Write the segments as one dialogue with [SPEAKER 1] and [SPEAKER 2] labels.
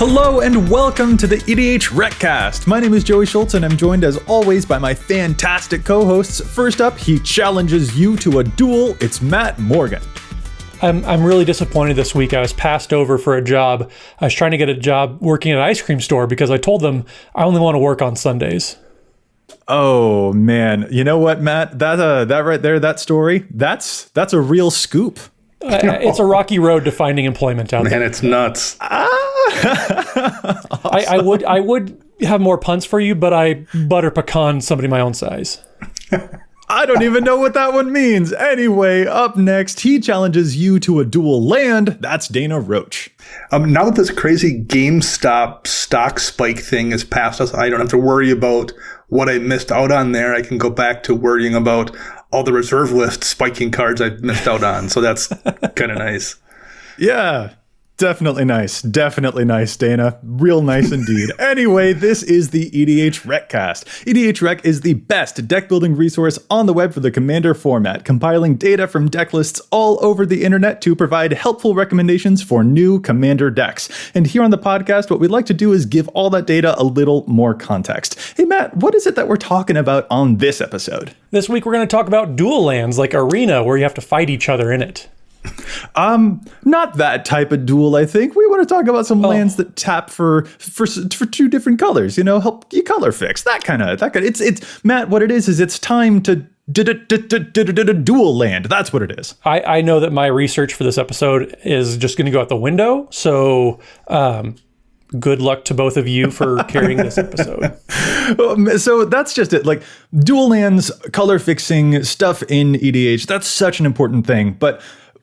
[SPEAKER 1] Hello and welcome to the EDHRECast. My name is Joey Schultz and I'm joined as always by my fantastic co-hosts. First up, he challenges you to a duel. It's Matt Morgan.
[SPEAKER 2] I'm really disappointed this week. I was passed over for a job. I was trying to get a job working at an ice cream store because I told them I only want to work on Sundays.
[SPEAKER 1] Oh man, you know what, Matt? That right there, that story, that's a real scoop.
[SPEAKER 2] It's a rocky road to finding employment out there.
[SPEAKER 3] Man, it's nuts.
[SPEAKER 2] I would have more puns for you, but I butter pecan somebody my own size.
[SPEAKER 1] I don't even know what that one means. Anyway, up next, he challenges you to a dual land. That's Dana Roach.
[SPEAKER 3] Now that this crazy GameStop stock spike thing is past us, I don't have to worry about what I missed out on there. I can go back to worrying about all the reserve list spiking cards I've missed out on. So that's kind of nice.
[SPEAKER 1] Yeah. Definitely nice, Dana. Real nice indeed. Anyway, this is the EDHRECast. EDHREC is the best deck building resource on the web for the Commander format, compiling data from deck lists all over the internet to provide helpful recommendations for new Commander decks. And here on the podcast, what we'd like to do is give all that data a little more context. Hey Matt, what is it that we're talking about on this episode?
[SPEAKER 2] This week we're going to talk about dual lands like Arena, where you have to fight each other in it.
[SPEAKER 1] Not that type of duel, I think. We want to talk about some lands that tap for two different colors, you know, help you color fix. That kind of it's Matt, what it is it's time to dual land. That's what it is.
[SPEAKER 2] I know that my research for this episode is just going to go out the window, so good luck to both of you for carrying this episode.
[SPEAKER 1] So that's just it. Like dual lands, color fixing stuff in EDH, that's such an important thing. But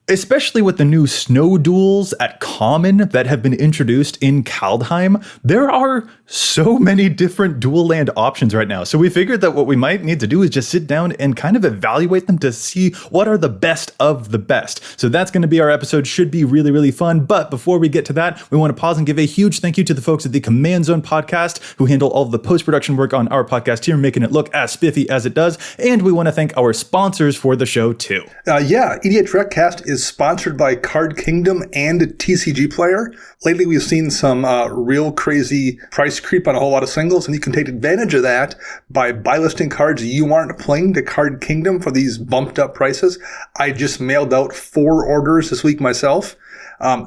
[SPEAKER 1] especially with the new snow duels at Common that have been introduced in Kaldheim, there are so many different dual land options right now. So we figured that what we might need to do is just sit down and kind of evaluate them to see what are the best of the best. So that's going to be our episode. Should be really, really fun. But before we get to that, we want to pause and give a huge thank you to the folks at the Command Zone podcast who handle all of the post-production work on our podcast here, making it look as spiffy as it does. And we want to thank our sponsors for the show too.
[SPEAKER 3] EDHRECast is sponsored by Card Kingdom and TCG Player. Lately, we've seen some real crazy price creep on a whole lot of singles, and you can take advantage of that by buy listing cards you aren't playing to Card Kingdom for these bumped up prices. I just mailed out 4 orders this week myself.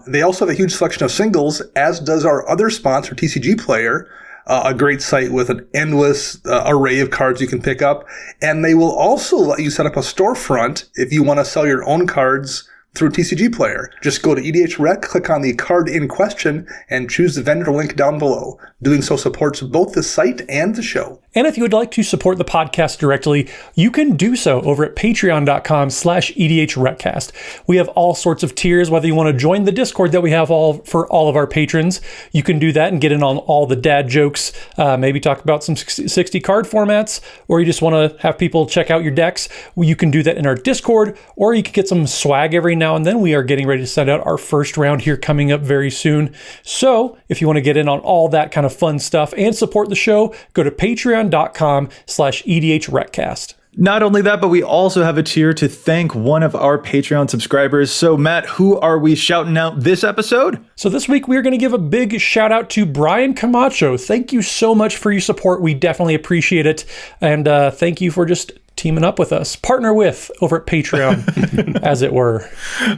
[SPEAKER 3] They also have a huge selection of singles, as does our other sponsor, TCG Player, a great site with an endless array of cards you can pick up. And they will also let you set up a storefront if you want to sell your own cards through TCG Player. Just go to EDHREC, click on the card in question, and choose the vendor link down below. Doing so supports both the site and the show.
[SPEAKER 2] And if you would like to support the podcast directly, you can do so over at patreon.com/EDHRECast. We have all sorts of tiers, whether you want to join the Discord that we have for all of our patrons. You can do that and get in on all the dad jokes, maybe talk about some 60 card formats, or you just want to have people check out your decks. You can do that in our Discord, or you can get some swag every now and then. We are getting ready to send out our first round here coming up very soon. So if you want to get in on all that kind of fun stuff and support the show, go to patreon.com/EDHRECast.
[SPEAKER 1] Not only that, but we also have a tier to thank one of our Patreon subscribers. So Matt, who are we shouting out this episode?
[SPEAKER 2] So this week we're going to give a big shout out to Brian Camacho. Thank you so much for your support. We definitely appreciate it. And thank you for just teaming up with us, partner with over at Patreon, as it were.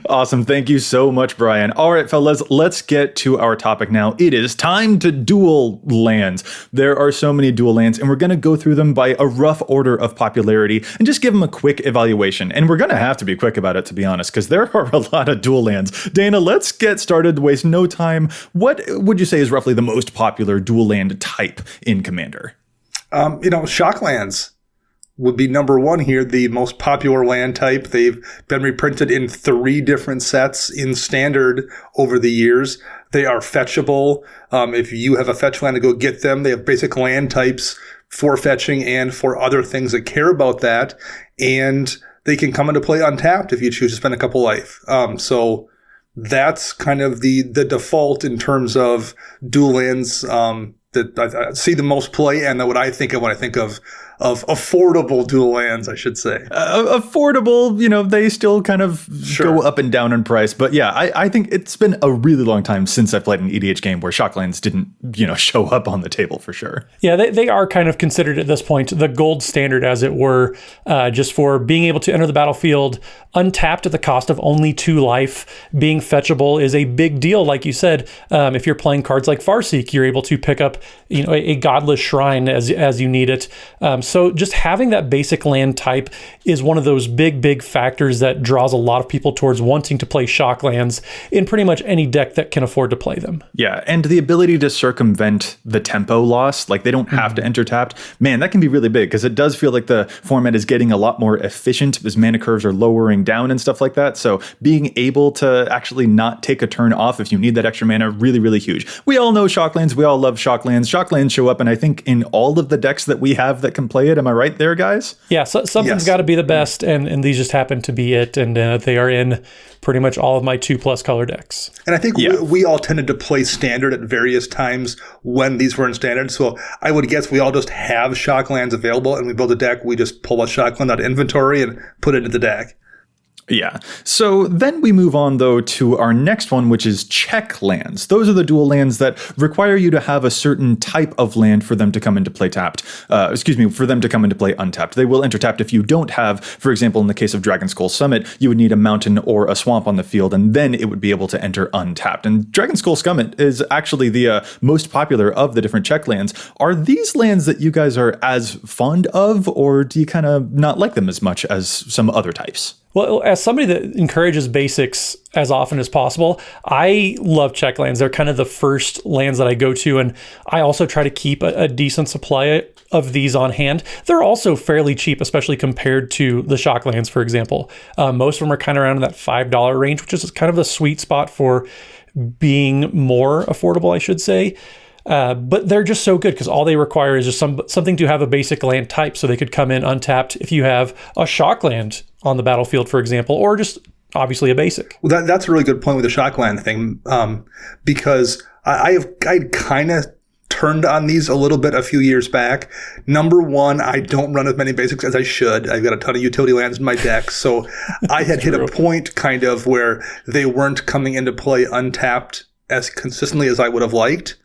[SPEAKER 1] Awesome. Thank you so much, Brian. All right, fellas, let's get to our topic now. It is time to dual lands. There are so many dual lands, and we're going to go through them by a rough order of popularity and just give them a quick evaluation. And we're going to have to be quick about it, to be honest, because there are a lot of dual lands. Dana, let's get started, waste no time. What would you say is roughly the most popular dual land type in Commander?
[SPEAKER 3] Shock lands would be number one here, the most popular land type. They've been reprinted in 3 different sets in Standard over the years. They are fetchable. If you have a fetch land to go get them, they have basic land types for fetching and for other things that care about that. And they can come into play untapped if you choose to spend a couple life. So that's kind of the default in terms of dual lands that I see the most play, and that what I think of when I think of affordable dual lands, I should say.
[SPEAKER 1] Affordable, they still kind of go up and down in price. But yeah, I think it's been a really long time since I played an EDH game where Shocklands didn't, show up on the table for sure.
[SPEAKER 2] Yeah, they are kind of considered at this point the gold standard, as it were, just for being able to enter the battlefield untapped at the cost of only 2 life. Being fetchable is a big deal. Like you said, if you're playing cards like Farseek, you're able to pick up a godless shrine as you need it. So just having that basic land type is one of those big factors that draws a lot of people towards wanting to play Shocklands in pretty much any deck that can afford to play them.
[SPEAKER 1] Yeah, and the ability to circumvent the tempo loss, like they don't have to enter tapped, man, that can be really big because it does feel like the format is getting a lot more efficient as mana curves are lowering down and stuff like that. So being able to actually not take a turn off if you need that extra mana, really huge. We all know Shocklands. We all love Shocklands. Shocklands show up, and I think in all of the decks that we have that can play it. Am I right there, guys?
[SPEAKER 2] Yeah, so something's got to be the best, and these just happen to be it, and they are in pretty much all of my 2+ color decks.
[SPEAKER 3] And I think we all tended to play standard at various times when these were in standard, so I would guess we all just have Shocklands available, and we build a deck, we just pull a Shockland out of inventory and put it into the deck.
[SPEAKER 1] Yeah. So then we move on, though, to our next one, which is Czech Lands. Those are the dual lands that require you to have a certain type of land for them to come into play tapped. For them to come into play untapped. They will enter tapped if you don't have, for example, in the case of Dragon Skull Summit, you would need a mountain or a swamp on the field, and then it would be able to enter untapped. And Dragon Skull Summit is actually the most popular of the different Czech lands. Are these lands that you guys are as fond of, or do you kind of not like them as much as some other types?
[SPEAKER 2] Well, as somebody that encourages basics as often as possible, I love Czech lands. They're kind of the first lands that I go to, and I also try to keep a decent supply of these on hand. They're also fairly cheap, especially compared to the Shocklands, for example. Most of them are kind of around in that $5 range, which is kind of a sweet spot for being more affordable, I should say. But they're just so good because all they require is just something to have a basic land type, so they could come in untapped if you have a Shockland on the battlefield, for example, or just obviously a basic.
[SPEAKER 3] Well, that's a really good point with the Shockland thing, because I kind of turned on these a little bit a few years back. Number one, I don't run as many basics as I should. I've got a ton of utility lands in my deck, so I had hit a point kind of where they weren't coming into play untapped as consistently as I would have liked.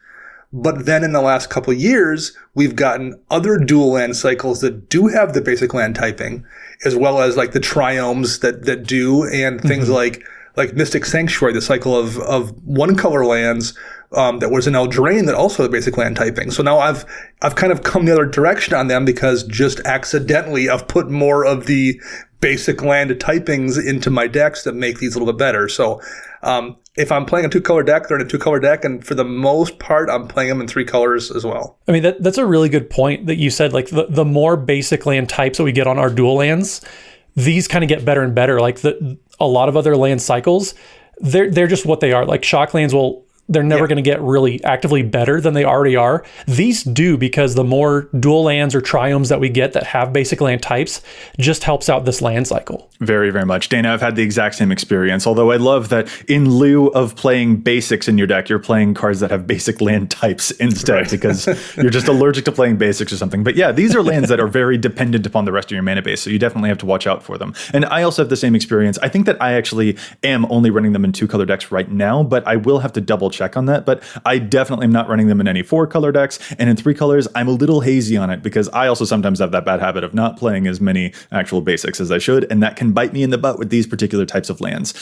[SPEAKER 3] But then in the last couple of years, we've gotten other dual land cycles that do have the basic land typing, as well as like the triomes that do, and things like Mystic Sanctuary, the cycle of one color lands that was in Eldraine that also had basic land typing. So now I've kind of come the other direction on them because just accidentally I've put more of the basic land typings into my decks that make these a little bit better. So if I'm playing a 2-color deck, they're in a 2-color deck, and for the most part, I'm playing them in 3 colors as well.
[SPEAKER 2] I mean, that's a really good point that you said. Like the more basic land types that we get on our dual lands, these kind of get better and better. Like a lot of other land cycles, they're just what they are. Like Shocklands they're never going to get really actively better than they already are. These do, because the more dual lands or triomes that we get that have basic land types just helps out this land cycle.
[SPEAKER 1] Very, very much. Dana, I've had the exact same experience, although I love that in lieu of playing basics in your deck, you're playing cards that have basic land types instead, because you're just allergic to playing basics or something. But yeah, these are lands that are very dependent upon the rest of your mana base, so you definitely have to watch out for them. And I also have the same experience. I think that I actually am only running them in 2-color decks right now, but I will have to double check on that. But I definitely am not running them in any 4-color decks, and in 3 colors, I'm a little hazy on it because I also sometimes have that bad habit of not playing as many actual basics as I should, and that can bite me in the butt with these particular types of lands.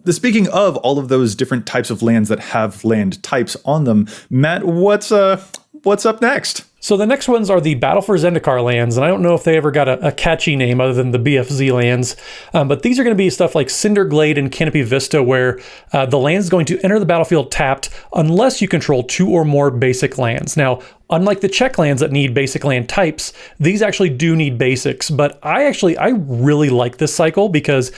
[SPEAKER 1] Speaking of all of those different types of lands that have land types on them, Matt, what's up next?
[SPEAKER 2] So the next ones are the Battle for Zendikar Lands, and I don't know if they ever got a catchy name other than the BFZ lands, but these are going to be stuff like Cinderglade and Canopy Vista, where the land is going to enter the battlefield tapped unless you control 2 or more basic lands. Now, unlike the Czech lands that need basic land types, these actually do need basics, but I really like this cycle because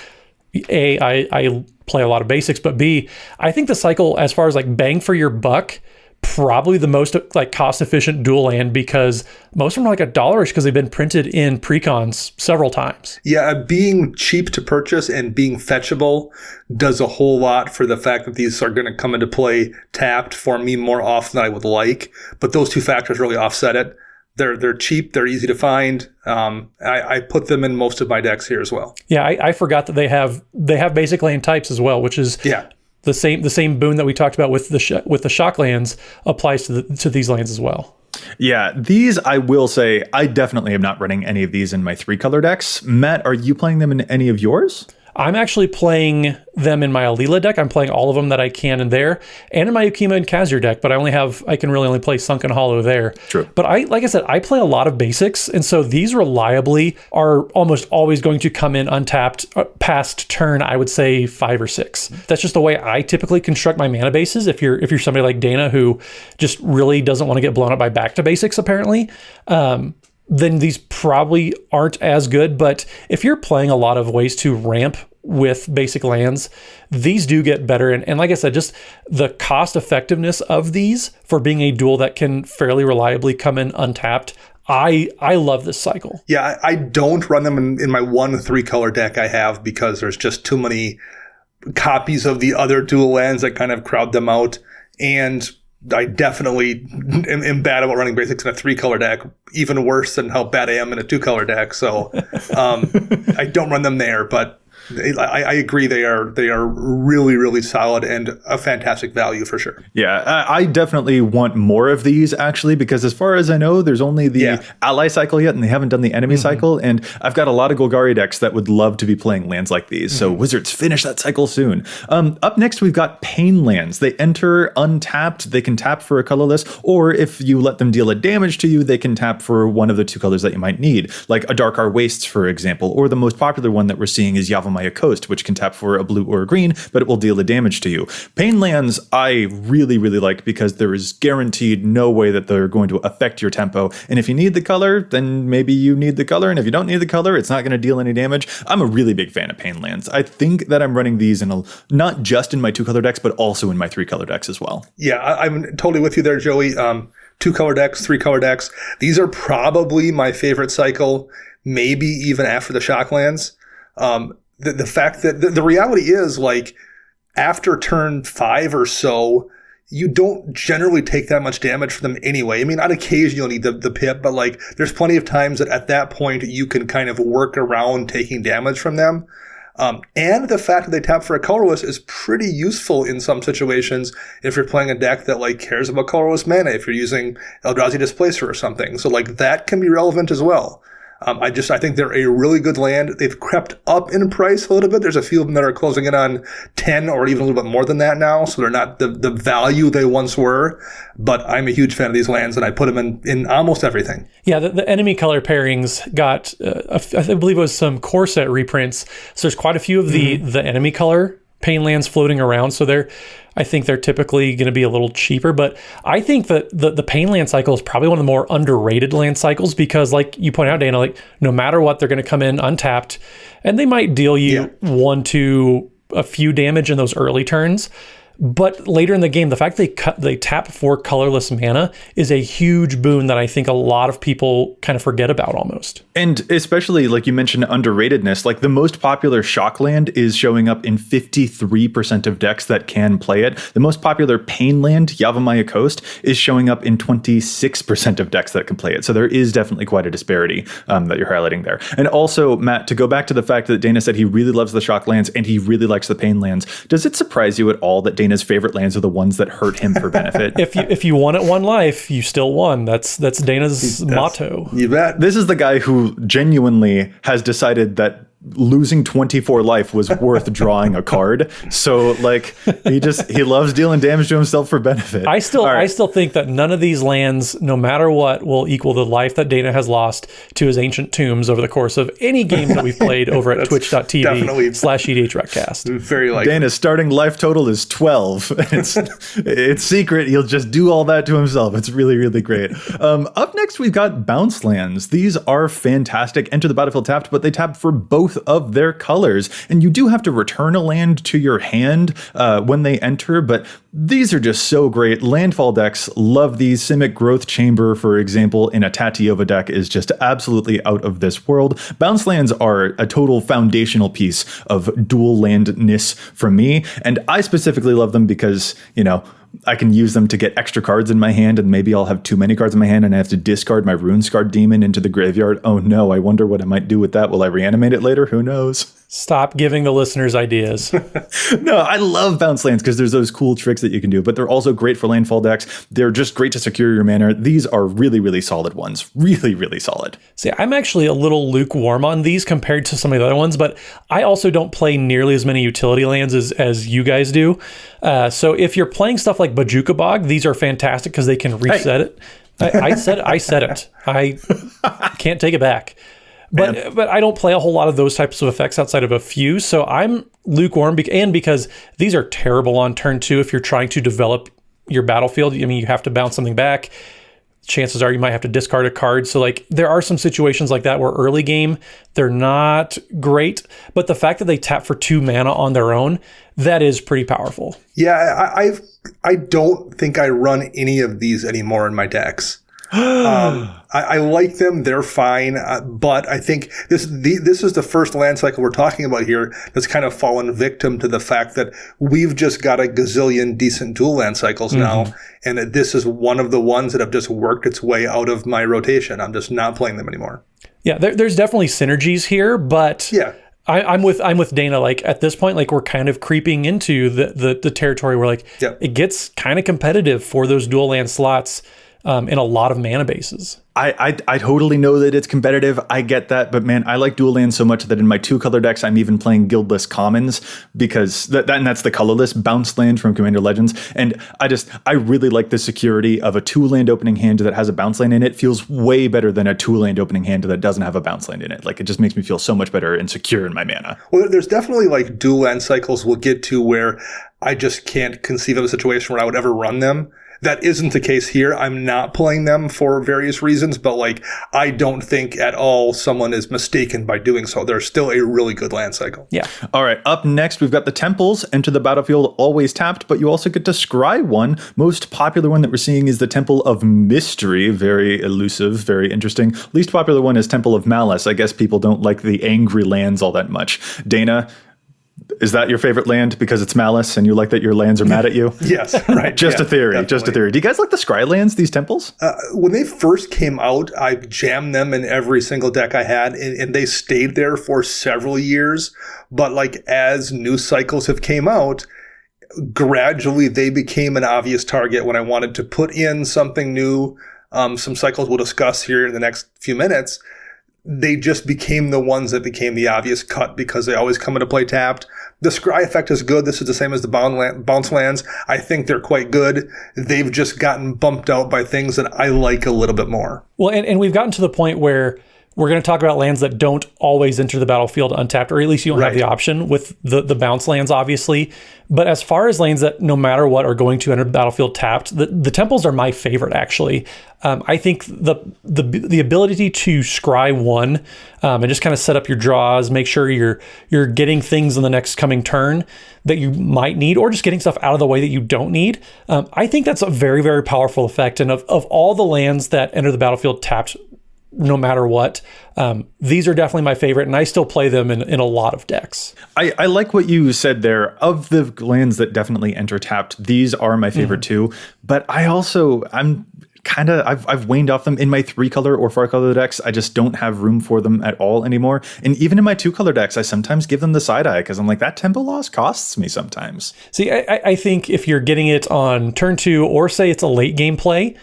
[SPEAKER 2] A, I play a lot of basics, but B, I think the cycle, as far as like bang for your buck, probably the most like cost efficient dual land, because most of them are like $1-ish because they've been printed in precons several times.
[SPEAKER 3] Yeah, being cheap to purchase and being fetchable does a whole lot for the fact that these are going to come into play tapped for me more often than I would like. But those 2 factors really offset it. They're cheap. They're easy to find. I put them in most of my decks here as well.
[SPEAKER 2] Yeah, I forgot that they have basic land types as well, which is the same boon that we talked about with the shock lands applies to these lands as well.
[SPEAKER 1] Yeah, these, I will say, I definitely am not running any of these in my 3-color decks. Matt, are you playing them in any of yours?
[SPEAKER 2] I'm actually playing them in my Alila deck. I'm playing all of them that I can in there, and in my Ukima and Kazir deck, but I can really only play Sunken Hollow there.
[SPEAKER 1] True.
[SPEAKER 2] But like I said, I play a lot of basics, and so these reliably are almost always going to come in untapped past turn, I would say 5 or 6. That's just the way I typically construct my mana bases. If you're somebody like Dana who just really doesn't want to get blown up by back to basics, apparently, then these probably aren't as good. But if you're playing a lot of ways to ramp with basic lands, these do get better. And like I said, just the cost effectiveness of these for being a duel that can fairly reliably come in untapped, I love this cycle.
[SPEAKER 3] Yeah, I don't run them in my 1 3-color deck I have because there's just too many copies of the other dual lands that kind of crowd them out. And I definitely am bad about running basics in a 3-color deck, even worse than how bad I am in a 2-color deck. So I don't run them there, but I agree they are really, really solid and a fantastic value for sure.
[SPEAKER 1] Yeah, I definitely want more of these, actually, because as far as I know, there's only the ally cycle yet, and they haven't done the enemy cycle. And I've got a lot of Golgari decks that would love to be playing lands like these. So Wizards, finish that cycle soon. Up next, we've got Pain Lands. They enter untapped. They can tap for a colorless, or if you let them deal a damage to you, they can tap for one of the 2 colors that you might need, like a Darkar Wastes, for example, or the most popular one that we're seeing is Yavimaya Coast, which can tap for a blue or a green, but it will deal the damage to you. Pain Lands, I really, really like because there is guaranteed no way that they're going to affect your tempo. And if you need the color, then maybe you need the color. And if you don't need the color, it's not going to deal any damage. I'm a really big fan of Pain Lands. I think that I'm running these not just in my 2-color decks, but also in my 3-color decks as well. Yeah,
[SPEAKER 3] I'm totally with you there, Joey. 2-color decks, 3-color decks. These are probably my favorite cycle, maybe even after the shock lands. The fact that the reality is, like, after turn 5 or so, you don't generally take that much damage from them anyway. I mean, on occasion you'll need the pip, but like there's plenty of times that at that point you can kind of work around taking damage from them. And the fact that they tap for a colorless is pretty useful in some situations if you're playing a deck that like cares about colorless mana, if you're using Eldrazi Displacer or something. So like that can be relevant as well. I think they're a really good land. They've crept up in price a little bit. There's a few of them that are closing in on 10 or even a little bit more than that now. So they're not the value they once were. But I'm a huge fan of these lands, and I put them in almost everything.
[SPEAKER 2] Yeah, the enemy color pairings got, I believe it was some core set reprints. So there's quite a few of the enemy color Pain Lands floating around. So I think they're typically going to be a little cheaper, but I think that the Pain Land cycle is probably one of the more underrated land cycles because, like you point out, Dana, like no matter what, they're going to come in untapped, and they might deal you 1 to a few damage in those early turns. But later in the game, the fact they tap for colorless mana is a huge boon that I think a lot of people kind of forget about almost.
[SPEAKER 1] And especially, like you mentioned, underratedness. Like the most popular shock land is showing up in 53% of decks that can play it. The most popular Pain Land, Yavimaya Coast, is showing up in 26% of decks that can play it. So there is definitely quite a disparity that you're highlighting there. And also, Matt, to go back to the fact that Dana said he really loves the shock lands and he really likes the Pain Lands, does it surprise you at all that Dana's favorite lands are the ones that hurt him for benefit?
[SPEAKER 2] If you won at one life, you still won. That's Dana's motto.
[SPEAKER 3] You bet.
[SPEAKER 1] This is the guy who genuinely has decided that losing 24 life was worth drawing a card. So like he loves dealing damage to himself for benefit.
[SPEAKER 2] I still think that none of these lands, no matter what, will equal the life that Dana has lost to his ancient tombs over the course of any game that we've played over at twitch.tv/EDHRECast.
[SPEAKER 3] Very likely.
[SPEAKER 1] Dana's starting life total is 12. It's secret. He'll just do all that to himself. It's really, really great. Up next, we've got bounce lands. These are fantastic. Enter the battlefield tapped, but they tap for both of their colors, and you do have to return a land to your hand when they enter, but these are just so great. Landfall decks love these. Simic Growth Chamber, for example, in a Tatiova deck is just absolutely out of this world. Bounce lands are a total foundational piece of dual landness for me, and I specifically love them because, I can use them to get extra cards in my hand, and maybe I'll have too many cards in my hand and I have to discard my Runescarred Demon into the graveyard. Oh no, I wonder what I might do with that. Will I reanimate it later? Who knows?
[SPEAKER 2] Stop giving the listeners ideas.
[SPEAKER 1] No, I love bounce lands because there's those cool tricks that you can do, but they're also great for landfall decks. They're just great to secure your mana. These are really, really solid ones. Really, really solid.
[SPEAKER 2] See, I'm actually a little lukewarm on these compared to some of the other ones, but I also don't play nearly as many utility lands as you guys do. So if you're playing stuff like Bojuka Bog, these are fantastic because they can reset it. I said it. I can't take it back. But I don't play a whole lot of those types of effects outside of a few, so I'm lukewarm, and because these are terrible on turn 2 if you're trying to develop your battlefield. I mean, you have to bounce something back. Chances are you might have to discard a card. So like there are some situations like that where early game, they're not great, but the fact that they tap for 2 mana on their own, that is pretty powerful.
[SPEAKER 3] Yeah, I don't think I run any of these anymore in my decks. I like them; they're fine, but I think this is the first land cycle we're talking about here that's kind of fallen victim to the fact that we've just got a gazillion decent dual land cycles now, and that this is one of the ones that have just worked its way out of my rotation. I'm just not playing them anymore.
[SPEAKER 2] Yeah, there's definitely synergies here, but
[SPEAKER 3] yeah.
[SPEAKER 2] I'm with Dana. Like at this point, like we're kind of creeping into the territory where like it gets kind of competitive for those dual land slots. In a lot of mana bases.
[SPEAKER 1] I totally know that it's competitive. I get that. But man, I like dual lands so much that in my 2 color decks, I'm even playing Guildless Commons because and that's the colorless bounce land from Commander Legends. And I really like the security of a 2 land opening hand that has a bounce land in it. Feels way better than a 2 land opening hand that doesn't have a bounce land in it. Like it just makes me feel so much better and secure in my mana.
[SPEAKER 3] Well, there's definitely like dual land cycles we'll get to where I just can't conceive of a situation where I would ever run them. That isn't the case here. I'm not playing them for various reasons, but like I don't think at all someone is mistaken by doing so. They're still a really good land cycle.
[SPEAKER 2] Yeah.
[SPEAKER 1] All right. Up next, we've got the temples. Enter the battlefield always tapped, but you also get to scry one. Most popular one that we're seeing is the Temple of Mystery. Very elusive, very interesting. Least popular one is Temple of Malice. I guess people don't like the angry lands all that much. Dana, is that your favorite land because it's Malice and you like that your lands are mad at you?
[SPEAKER 3] Yes, right.
[SPEAKER 1] Just a theory.
[SPEAKER 3] Definitely.
[SPEAKER 1] Just a theory. Do you guys like the scry lands, these temples?
[SPEAKER 3] When they first came out, I jammed them in every single deck I had, and they stayed there for several years. But like as new cycles have came out, gradually they became an obvious target when I wanted to put in something new. Some cycles we'll discuss here in the next few minutes. They just became the ones that became the obvious cut because they always come into play tapped. The scry effect is good. This is the same as the bounce lands. I think they're quite good. They've just gotten bumped out by things that I like a little bit more.
[SPEAKER 2] Well, and we've gotten to the point where we're going to talk about lands that don't always enter the battlefield untapped, or at least you don't have the option with the bounce lands, obviously. But as far as lands that no matter what are going to enter the battlefield tapped, the temples are my favorite, actually. I think the ability to scry one and just kind of set up your draws, make sure you're getting things in the next coming turn that you might need, or just getting stuff out of the way that you don't need. I think that's a very, very powerful effect. And of all the lands that enter the battlefield tapped, no matter what, these are definitely my favorite, and I still play them in a lot of decks.
[SPEAKER 1] I like what you said there. Of the lands that definitely enter tapped, these are my favorite too. But I've waned off them in my 3-color or 4-color decks. I just don't have room for them at all anymore. And even in my 2-color decks, I sometimes give them the side eye because I'm like, that tempo loss costs me sometimes.
[SPEAKER 2] See, I think if you're getting it on turn 2, or say it's a late game play,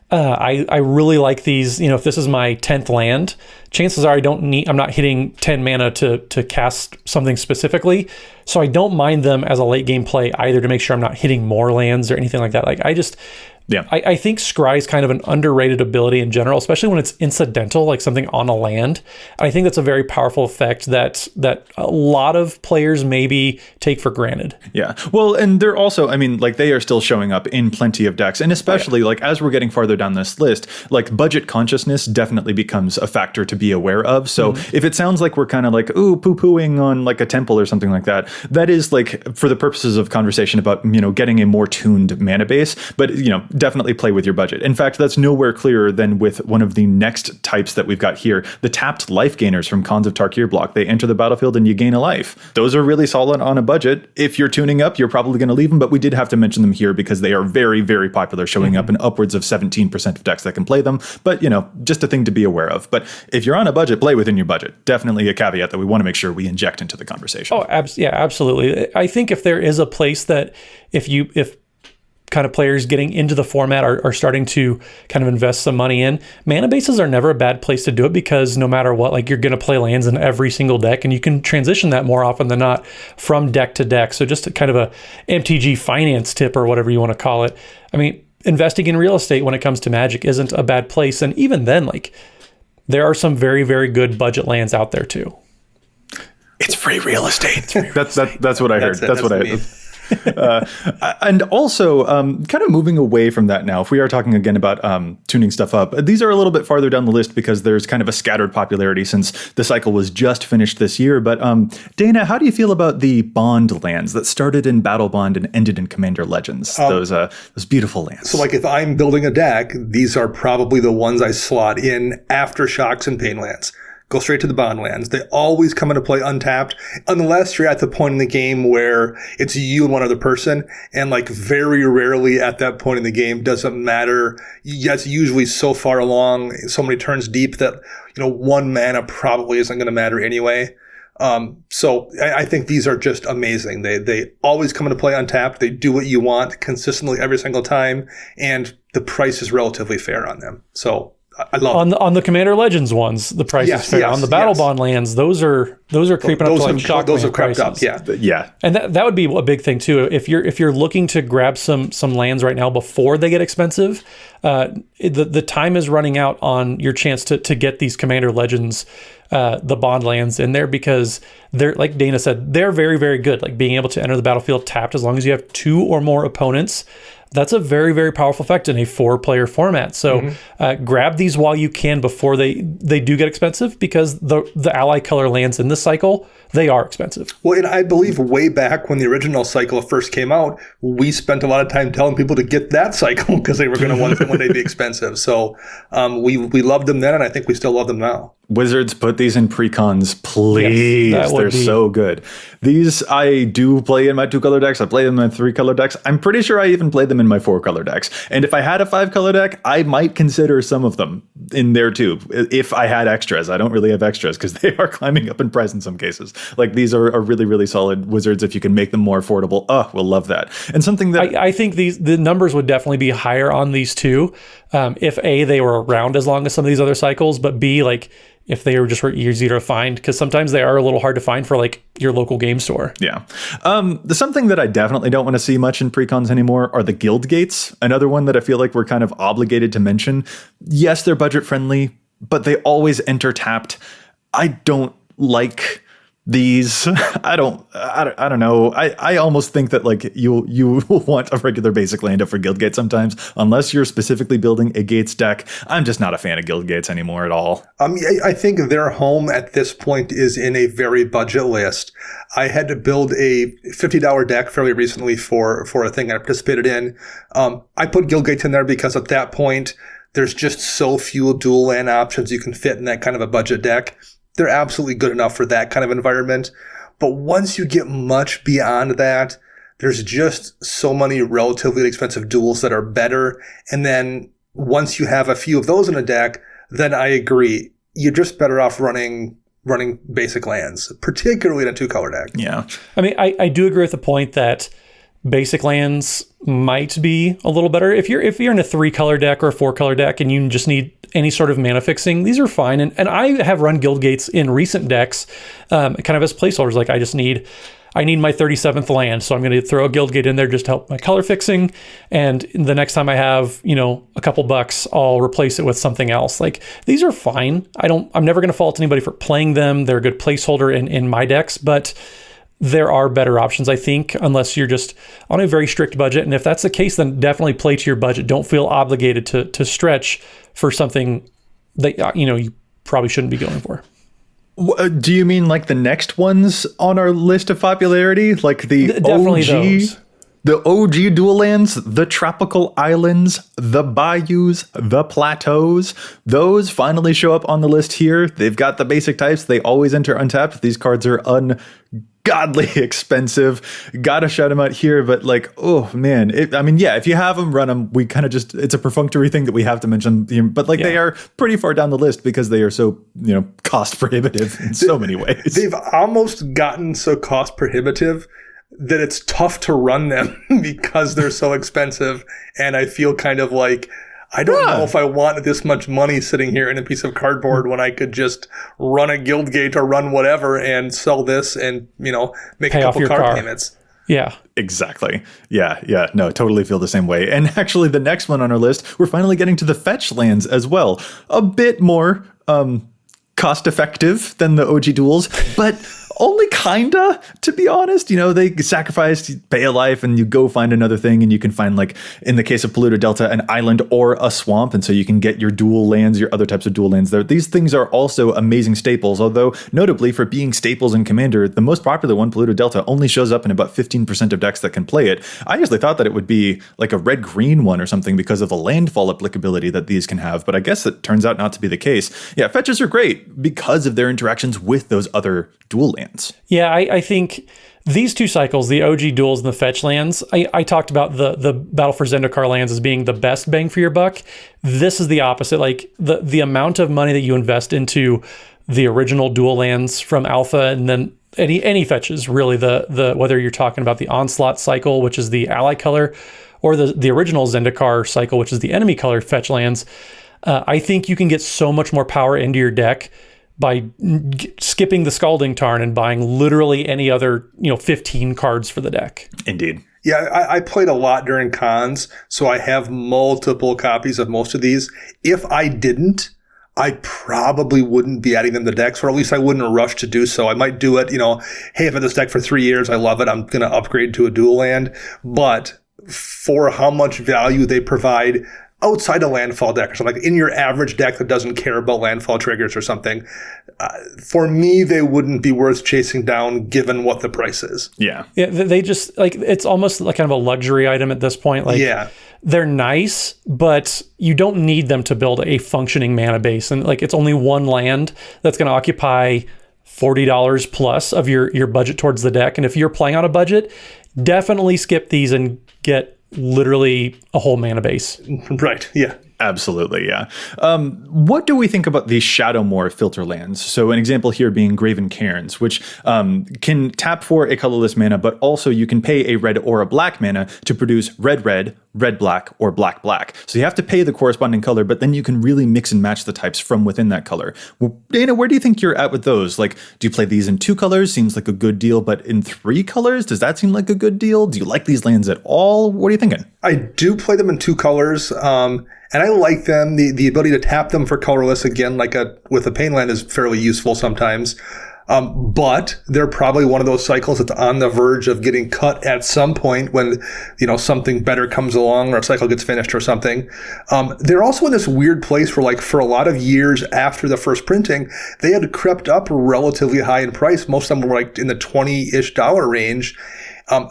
[SPEAKER 2] I really like these. You know, if this is my 10th land, chances are I'm not hitting 10 mana to cast something specifically. So I don't mind them as a late game play either, to make sure I'm not hitting more lands or anything like that. Like I think scry is kind of an underrated ability in general, especially when it's incidental, like something on a land. I think that's a very powerful effect that a lot of players maybe take for granted.
[SPEAKER 1] Yeah. Well, and they're also, they are still showing up in plenty of decks, and especially like as we're getting farther down this list, like budget consciousness definitely becomes a factor to be aware of. So if it sounds like we're kind of like, poo-pooing on like a temple or something like that, that is like for the purposes of conversation about, getting a more tuned mana base. But, definitely play with your budget. In fact, that's nowhere clearer than with one of the next types that we've got here, the tapped life gainers from Khans of Tarkir block. They enter the battlefield and you gain a life. Those are really solid on a budget. If you're tuning up, you're probably going to leave them, but we did have to mention them here because they are very, very popular, showing up in upwards of 17% of decks that can play them. But, just a thing to be aware of. But if you're on a budget, play within your budget. Definitely a caveat that we want to make sure we inject into the conversation.
[SPEAKER 2] Oh, yeah, absolutely. I think if there is a place that if kind of players getting into the format are starting to kind of invest some money in, mana bases are never a bad place to do it, because no matter what, like, you're going to play lands in every single deck, and you can transition that more often than not from deck to deck. So just kind of a MTG finance tip, or whatever you want to call it. I mean, investing in real estate when it comes to Magic isn't a bad place. And even then, like, there are some very, very good budget lands out there too.
[SPEAKER 1] It's free real estate. That's what I heard. That's what I heard. And also, kind of moving away from that now, if we are talking again about tuning stuff up, these are a little bit farther down the list because there's kind of a scattered popularity since the cycle was just finished this year. But Dana, how do you feel about the Bond lands that started in Battle Bond and ended in Commander Legends? Those beautiful lands.
[SPEAKER 3] So, like, if I'm building a deck, these are probably the ones I slot in after Shocks and Pain lands. Go straight to the Bond lands. They always come into play untapped, unless you're at the point in the game where it's you and one other person. And, like, very rarely at that point in the game, doesn't matter. That's usually so far along, so many turns deep that, one mana probably isn't going to matter anyway. So I think these are just amazing. They always come into play untapped. They do what you want consistently every single time, and the price is relatively fair on them. So I love
[SPEAKER 2] on the Commander Legends ones, the price is fair. On the Battle Bond lands, those are creeping up to like shock.
[SPEAKER 3] Those have crept
[SPEAKER 2] prices.
[SPEAKER 3] up,
[SPEAKER 1] yeah.
[SPEAKER 2] And that would be a big thing too. If you're looking to grab some lands right now before they get expensive, the time is running out on your chance to get these Commander Legends, the Bond lands in there, because they're, like Dana said, they're very, very good. Like, being able to enter the battlefield tapped as long as you have 2 or more opponents. That's a very, very powerful effect in a 4-player format. So grab these while you can before they do get expensive, because the ally color lands in this cycle, they are expensive.
[SPEAKER 3] Well, and I believe way back when the original cycle first came out, we spent a lot of time telling people to get that cycle because they were going to want them when they'd be expensive. So we loved them then, and I think we still love them now.
[SPEAKER 1] Wizards, put these in precons, please.
[SPEAKER 2] Yes,
[SPEAKER 1] they're so good. These I do play in my 2-color decks. I play them in 3-color decks. I'm pretty sure I even played them in my 4-color decks. And if I had a 5-color deck, I might consider some of them in there too, if I had extras. I don't really have extras because they are climbing up in price in some cases. Like, these are really, really solid Wizards. If you can make them more affordable, we'll love that. And something that
[SPEAKER 2] I think the numbers would definitely be higher on these too, if A, they were around as long as some of these other cycles, but B, like, if they were just easy to find, because sometimes they are a little hard to find for, like, your local game store.
[SPEAKER 1] Yeah. Something that I definitely don't want to see much in precons anymore are the guild gates. Another one that I feel like we're kind of obligated to mention. Yes, they're budget friendly, but they always enter tapped. I don't like these. I don't know. I almost think that, like, you want a regular basic land up for guild gates sometimes, unless you're specifically building a gates deck. I'm just not a fan of guild gates anymore at all.
[SPEAKER 3] I think their home at this point is in a very budget list. I had to build a $50 deck fairly recently for a thing I participated in. I put guild gates in there because at that point, there's just so few dual land options you can fit in that kind of a budget deck. They're absolutely good enough for that kind of environment. But once you get much beyond that, there's just so many relatively expensive duels that are better. And then once you have a few of those in a deck, then I agree, you're just better off running basic lands, particularly in a 2-color deck.
[SPEAKER 1] Yeah.
[SPEAKER 2] I mean, I do agree with the point that basic lands might be a little better. If you're in a 3-color deck or a 4-color deck and you just need any sort of mana fixing, these are fine. And I have run guild gates in recent decks, kind of as placeholders. Like, I need my 37th land, so I'm going to throw a guild gate in there just to help my color fixing. And the next time I have, a couple bucks, I'll replace it with something else. Like, these are fine. I'm never going to fault anybody for playing them. They're a good placeholder in my decks, but there are better options, I think, unless you're just on a very strict budget. And if that's the case, then definitely play to your budget. Don't feel obligated to stretch for something that, you probably shouldn't be going for.
[SPEAKER 1] Do you mean like the next ones on our list of popularity? Like the
[SPEAKER 2] Definitely
[SPEAKER 1] OG?
[SPEAKER 2] those.
[SPEAKER 1] The OG dual lands, the tropical islands, the bayous, the plateaus, those finally show up on the list here. They've got the basic types. They always enter untapped. These cards are ungodly expensive. Gotta shout them out here, but like, oh man. If you have them, run them. We kind of just, it's a perfunctory thing that we have to mention, but like they are pretty far down the list because they are so, cost prohibitive in so many ways.
[SPEAKER 3] They've almost gotten so cost prohibitive that it's tough to run them because they're so expensive. And I feel kind of like, I don't know if I want this much money sitting here in a piece of cardboard when I could just run a Guildgate or run whatever and sell this and, make a couple card payments.
[SPEAKER 2] Yeah.
[SPEAKER 1] Exactly. Yeah. No, totally feel the same way. And actually the next one on our list, we're finally getting to the Fetchlands as well. A bit more cost effective than the OG duels, but only kinda, to be honest. They sacrifice, you pay a life, and you go find another thing, and you can find, like, in the case of Polluted Delta, an island or a swamp, and so you can get your dual lands, your other types of dual lands there. These things are also amazing staples, although, notably, for being staples in Commander, the most popular one, Polluted Delta, only shows up in about 15% of decks that can play it. I usually thought that it would be, like, a red-green one or something because of the landfall applicability that these can have, but I guess it turns out not to be the case. Yeah, fetches are great because of their interactions with those other dual lands.
[SPEAKER 2] Yeah, I think these two cycles, the OG duels and the fetch lands, I talked about the Battle for Zendikar Lands as being the best bang for your buck. This is the opposite. Like the amount of money that you invest into the original dual lands from Alpha, and then any fetches, really, the whether you're talking about the Onslaught cycle, which is the ally color, or the original Zendikar cycle, which is the enemy color fetch lands, I think you can get so much more power into your deck by skipping the Scalding Tarn and buying literally any other, 15 cards for the deck.
[SPEAKER 1] Indeed.
[SPEAKER 3] Yeah, I played a lot during cons, so I have multiple copies of most of these. If I didn't, I probably wouldn't be adding them to decks, or at least I wouldn't rush to do so. I might do it, hey, I've had this deck for 3 years, I love it, I'm going to upgrade to a dual land. But for how much value they provide outside a landfall deck or something, like in your average deck that doesn't care about landfall triggers or something, for me, they wouldn't be worth chasing down given what the price is.
[SPEAKER 1] Yeah.
[SPEAKER 2] Yeah. They just, like, it's almost like kind of a luxury item at this point. Like, yeah, they're nice, but you don't need them to build a functioning mana base. And like, it's only one land that's going to occupy $40 plus of your budget towards the deck. And if you're playing on a budget, definitely skip these and get literally a whole mana base.
[SPEAKER 3] Right. Yeah.
[SPEAKER 1] Absolutely, yeah. What do we think about the Shadowmoor filter lands? So an example here being Graven Cairns, which can tap for a colorless mana, but also you can pay a red or a black mana to produce red-red, red-black, or black-black. So you have to pay the corresponding color, but then you can really mix and match the types from within that color. Well, Dana, where do you think you're at with those? Like, do you play these in 2 colors? Seems like a good deal, but in 3 colors? Does that seem like a good deal? Do you like these lands at all? What are you thinking?
[SPEAKER 3] I do play them in 2 colors. And I like them. The ability to tap them for colorless, again, with a pain land, is fairly useful sometimes. But they're probably one of those cycles that's on the verge of getting cut at some point when, something better comes along or a cycle gets finished or something. They're also in this weird place where, like, for a lot of years after the first printing, they had crept up relatively high in price. Most of them were like in the $20-ish range.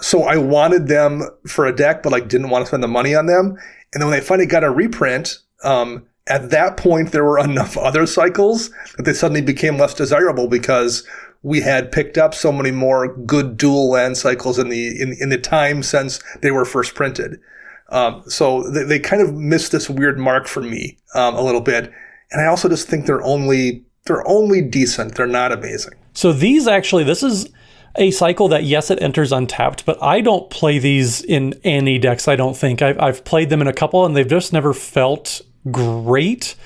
[SPEAKER 3] So I wanted them for a deck, but like didn't want to spend the money on them. And then when they finally got a reprint, at that point, there were enough other cycles that they suddenly became less desirable because we had picked up so many more good dual land cycles in the time since they were first printed. So they kind of missed this weird mark for me a little bit. And I also just think they're only decent. They're not amazing.
[SPEAKER 2] So this is a cycle that, yes, it enters untapped, but I don't play these in any decks, I don't think. I've played them in a couple, and they've just never felt great.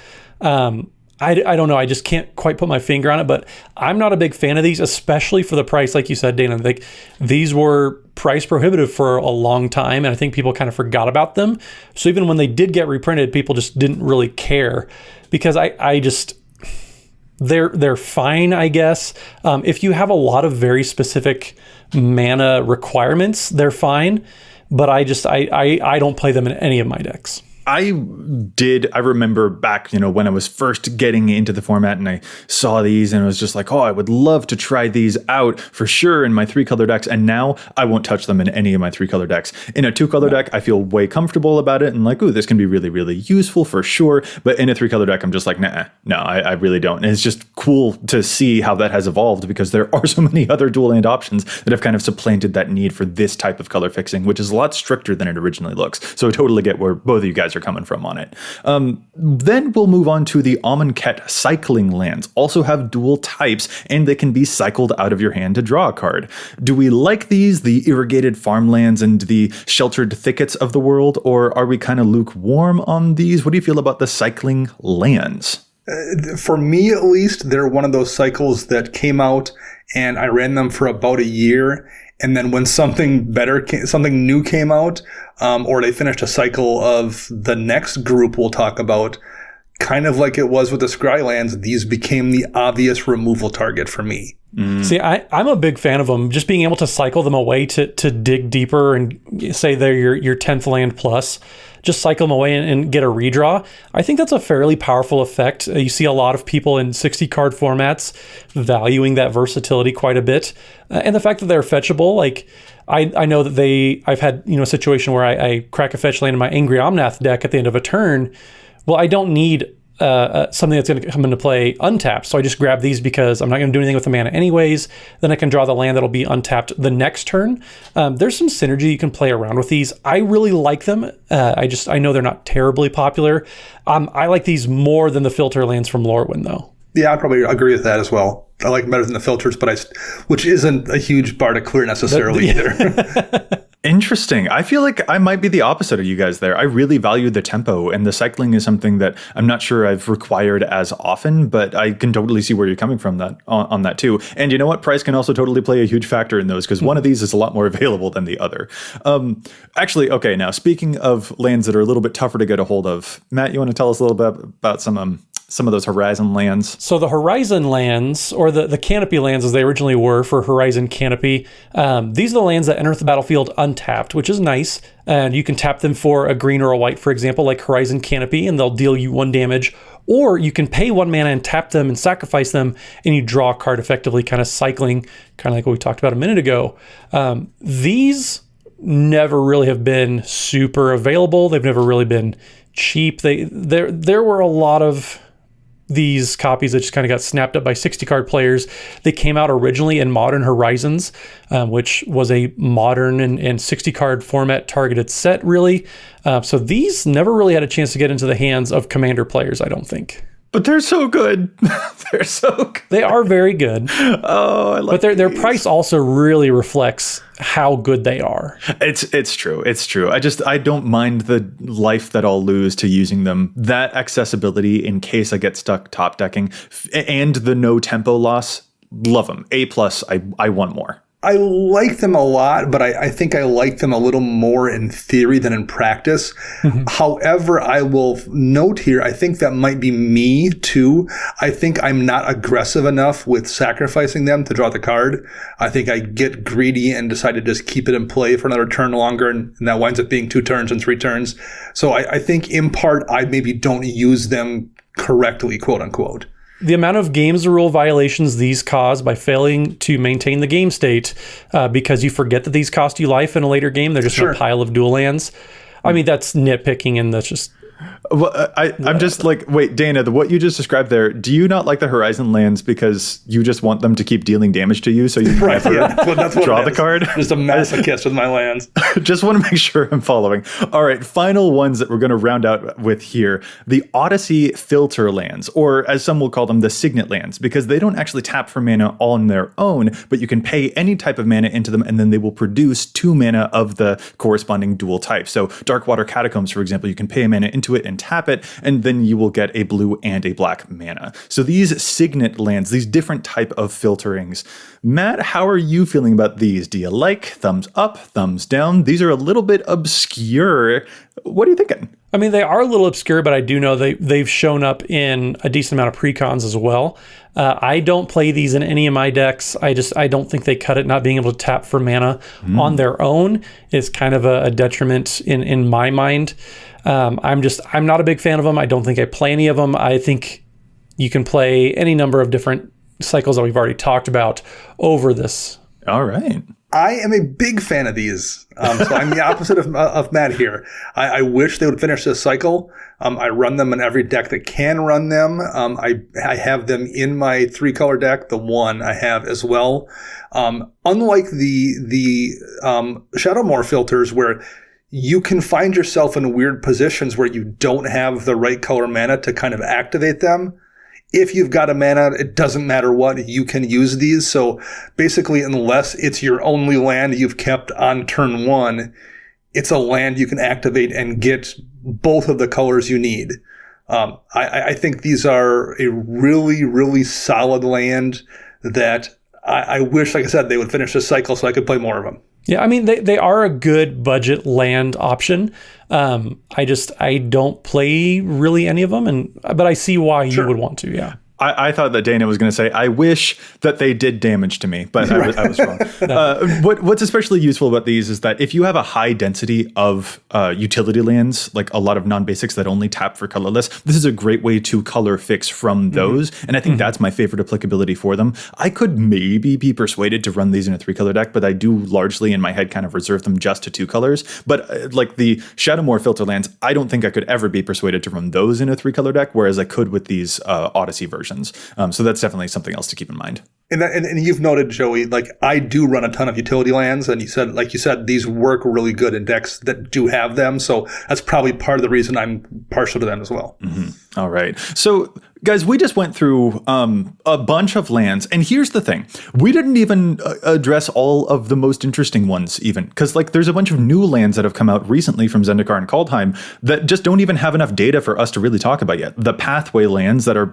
[SPEAKER 2] I don't know. I just can't quite put my finger on it, but I'm not a big fan of these, especially for the price. Like you said, Dana, like, these were price prohibitive for a long time, and I think people kind of forgot about them. So even when they did get reprinted, people just didn't really care because they're fine, I guess. If you have a lot of very specific mana requirements, they're fine. But I don't play them in any of my decks.
[SPEAKER 1] I remember back, when I was first getting into the format and I saw these and I was just like, oh, I would love to try these out for sure in my 3-color decks. And now I won't touch them in any of my 3-color decks. In a 2-color deck, I feel way comfortable about it and like, ooh, this can be really, really useful for sure. But in a 3-color deck, I'm just like, no, I really don't. And it's just cool to see how that has evolved because there are so many other dual land options that have kind of supplanted that need for this type of color fixing, which is a lot stricter than it originally looks. So I totally get where both of you guys are coming from on it. Then we'll move on to the Amonkhet cycling lands. Also have dual types, and they can be cycled out of your hand to draw a card. Do we like these, the irrigated farmlands and the sheltered thickets of the world, or are we kind of lukewarm on these? What do you feel about the cycling lands?
[SPEAKER 3] For me, at least, they're one of those cycles that came out, and I ran them for about a year. And then when something new came out, or they finished a cycle of the next group we'll talk about, kind of like it was with the Scry lands, these became the obvious removal target for me.
[SPEAKER 2] See, I'm a big fan of them. Just being able to cycle them away to dig deeper and say they're your 10th land plus, just cycle them away and get a redraw. I think that's a fairly powerful effect. You see a lot of people in 60 card formats valuing that versatility quite a bit. And the fact that they're fetchable, like I know that I've had, a situation where I crack a fetch land in my Angry Omnath deck at the end of a turn. Well, I don't need something that's going to come into play untapped. So I just grab these because I'm not going to do anything with the mana anyways. Then I can draw the land that'll be untapped the next turn. There's some synergy you can play around with these. I really like them. I know they're not terribly popular. I like these more than the filter lands from Lorwyn, though.
[SPEAKER 3] Yeah, I'd probably agree with that as well. I like them better than the filters, which isn't a huge bar to clear necessarily either.
[SPEAKER 1] Interesting. I feel like I might be the opposite of you guys there. I really value the tempo, and the cycling is something that I'm not sure I've required as often, but I can totally see where you're coming from on that too. And you know what? Price can also totally play a huge factor in those because one of these is a lot more available than the other. Actually, okay, now speaking of lands that are a little bit tougher to get a hold of, Matt, you want to tell us a little bit about some of those Horizon lands?
[SPEAKER 2] So the Horizon lands, or the Canopy lands as they originally were for Horizon Canopy, these are the lands that enter the battlefield untapped, which is nice. And you can tap them for a green or a white, for example, like Horizon Canopy, and they'll deal you 1 damage. Or you can pay 1 mana and tap them and sacrifice them, and you draw a card effectively, kind of cycling, kind of like what we talked about a minute ago. These never really have been super available. They've never really been cheap. There were a lot of these copies that just kind of got snapped up by 60 card players. They came out originally in Modern Horizons, which was a modern and 60 card format targeted set, really. So these never really had a chance to get into the hands of Commander players, I don't think.
[SPEAKER 1] But they're so good. They're so good.
[SPEAKER 2] They are very good.
[SPEAKER 1] Oh, I like
[SPEAKER 2] But their price also really reflects how good they are.
[SPEAKER 1] It's true. It's true. I don't mind the life that I'll lose to using them. That accessibility in case I get stuck top decking and the no tempo loss, love them. A+, I want more.
[SPEAKER 3] I like them a lot, but I think I like them a little more in theory than in practice. Mm-hmm. However, I will note here, I think that might be me too. I think I'm not aggressive enough with sacrificing them to draw the card. I think I get greedy and decide to just keep it in play for another turn longer, and that winds up being 2 turns and 3 turns. So I think in part, I maybe don't use them correctly, quote unquote.
[SPEAKER 2] The amount of games rule violations these cause by failing to maintain the game state because you forget that these cost you life in a later game. They're just a pile of dual lands. I mean, that's nitpicking, and that's just...
[SPEAKER 1] Well, I'm just like, wait, Dana, what you just described there, do you not like the Horizon lands because you just want them to keep dealing damage to you so you never draw the card?
[SPEAKER 3] Just a masochist with my lands.
[SPEAKER 1] Just want to make sure I'm following. All right, final ones that we're going to round out with here. The Odyssey Filter lands, or as some will call them, the Signet Lands, because they don't actually tap for mana on their own, but you can pay any type of mana into them, and then they will produce 2 mana of the corresponding dual type. So Darkwater Catacombs, for example, you can pay a mana into it and tap it, and then you will get a blue and a black mana. So these Signet Lands, these different type of filterings. Matt, how are you feeling about these? Do you like? Thumbs up, thumbs down? These are a little bit obscure. What are you thinking?
[SPEAKER 2] I mean, they are a little obscure, but I do know they've shown up in a decent amount of precons as well. I don't play these in any of my decks. I don't think they cut it. Not being able to tap for mana on their own is kind of a detriment in my mind. I'm not a big fan of them. I don't think I play any of them. I think you can play any number of different cycles that we've already talked about over this.
[SPEAKER 1] All right.
[SPEAKER 3] I am a big fan of these. So I'm the opposite of Matt here. I wish they would finish this cycle. I run them in every deck that can run them. I have them in my 3-color deck, the one I have as well. Unlike the Shadowmoor filters, where you can find yourself in weird positions where you don't have the right color mana to kind of activate them. If you've got a mana, it doesn't matter what, you can use these. So basically, unless it's your only land you've kept on turn 1, it's a land you can activate and get both of the colors you need. I think these are a really, really solid land that I wish, like I said, they would finish this cycle so I could play more of them.
[SPEAKER 2] Yeah, I mean, they are a good budget land option. I don't play really any of them, but I see why you would want to, yeah.
[SPEAKER 1] I thought that Dana was going to say, I wish that they did damage to me, but I was wrong. What's especially useful about these is that if you have a high density of utility lands, like a lot of non-basics that only tap for colorless, this is a great way to color fix from those. And I think that's my favorite applicability for them. I could maybe be persuaded to run these in a 3-color deck, but I do largely in my head kind of reserve them just to 2 colors. But like the Shadowmoor filter lands, I don't think I could ever be persuaded to run those in a 3-color deck, whereas I could with these Odyssey versions. So that's definitely something else to keep in mind.
[SPEAKER 3] And you've noted, Joey, like I do run a ton of utility lands, and you said, these work really good in decks that do have them. So that's probably part of the reason I'm partial to them as well.
[SPEAKER 1] Mm-hmm. All right. So guys, we just went through a bunch of lands, and here's the thing. We didn't even address all of the most interesting ones even, because like there's a bunch of new lands that have come out recently from Zendikar and Kaldheim that just don't even have enough data for us to really talk about yet. The pathway lands that are,